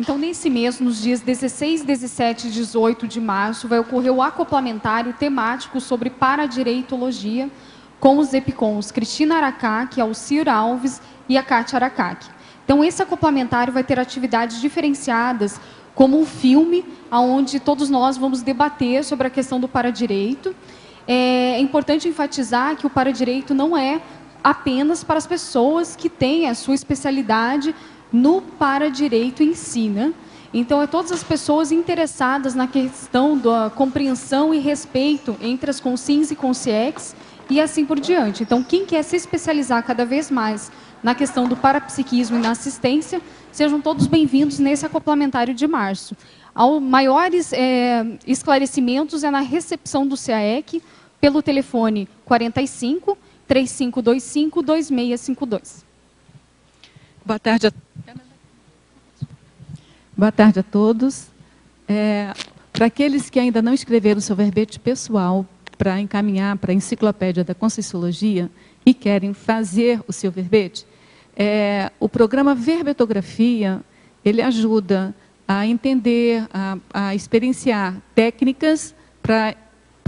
S21: Então, nesse mês, nos dias 16, 17 e 18 de março, vai ocorrer o acoplamentário temático sobre paradireitologia com os EPICONs Cristina Aracaque, Alcir Alves e a Kátia Aracaque. Então, esse acoplamentário vai ter atividades diferenciadas, como um filme, onde todos nós vamos debater sobre a questão do paradireito. É importante enfatizar que o paradireito não é apenas para as pessoas que têm a sua especialidade no paradireito em si, né? Então, é todas as pessoas interessadas na questão da compreensão e respeito entre as consins e consciex e assim por diante. Então, quem quer se especializar cada vez mais na questão do parapsiquismo e na assistência, sejam todos bem-vindos nesse acoplamentário de março. Maiores esclarecimentos é na recepção do CAEC pelo telefone 45 3525 2652.
S22: Boa tarde a todos. Para aqueles que ainda não escreveram seu verbete pessoal para encaminhar para a Enciclopédia da Conscienciologia e querem fazer o seu verbete, o programa Verbetografia, ele ajuda a entender, a experienciar técnicas para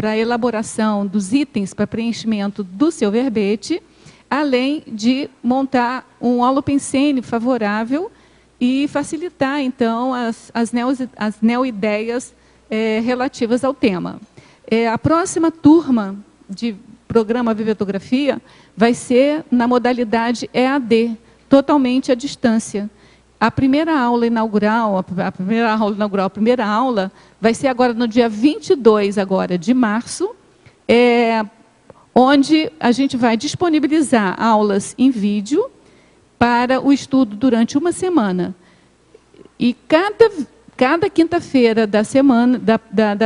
S22: a elaboração dos itens para preenchimento do seu verbete, além de montar um holopensene favorável e facilitar, então, as neoideias relativas ao tema. A próxima turma de programa Verbetografia vai ser na modalidade EAD, totalmente à distância. A primeira aula inaugural, vai ser agora no dia 22 agora, de março, onde a gente vai disponibilizar aulas em vídeo para o estudo durante uma semana. E cada quinta-feira das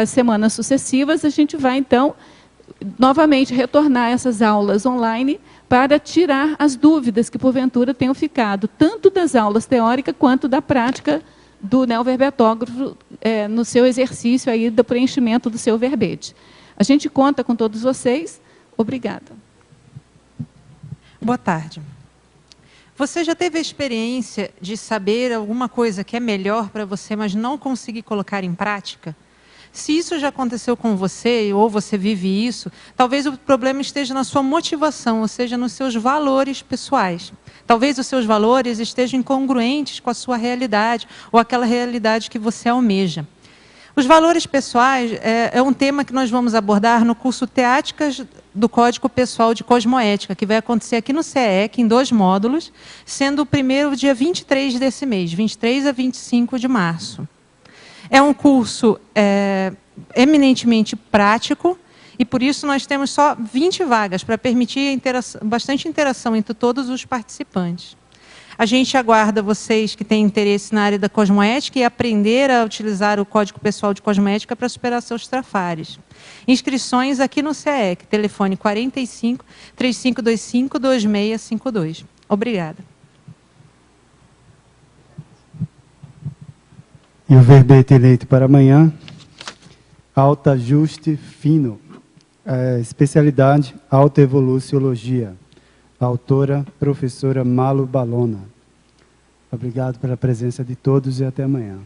S22: semanas sucessivas, a gente vai, então, novamente retornar essas aulas online para tirar as dúvidas que, porventura, tenham ficado, tanto das aulas teóricas quanto da prática do neoverbetógrafo no seu exercício aí do preenchimento do seu verbete. A gente conta com todos vocês. Obrigada.
S23: Boa tarde. Você já teve a experiência de saber alguma coisa que é melhor para você, mas não conseguir colocar em prática? Se isso já aconteceu com você, ou você vive isso, talvez o problema esteja na sua motivação, ou seja, nos seus valores pessoais. Talvez os seus valores estejam incongruentes com a sua realidade, ou aquela realidade que você almeja. Os valores pessoais é um tema que nós vamos abordar no curso Teáticas do Código Pessoal de Cosmoética, que vai acontecer aqui no CEEC, em 2 módulos, sendo o primeiro dia 23 desse mês, 23 a 25 de março. É um curso eminentemente prático, e por isso nós temos só 20 vagas, para permitir bastante interação entre todos os participantes. A gente aguarda vocês que têm interesse na área da cosmoética e aprender a utilizar o Código Pessoal de Cosmoética para superar seus trafares. Inscrições aqui no CEEC, telefone 45 3525 2652. Obrigada.
S20: E o verbete eleito para amanhã, autoajuste fino, especialidade autoevoluciologia. Autora, professora Malu Balona. Obrigado pela presença de todos e até amanhã.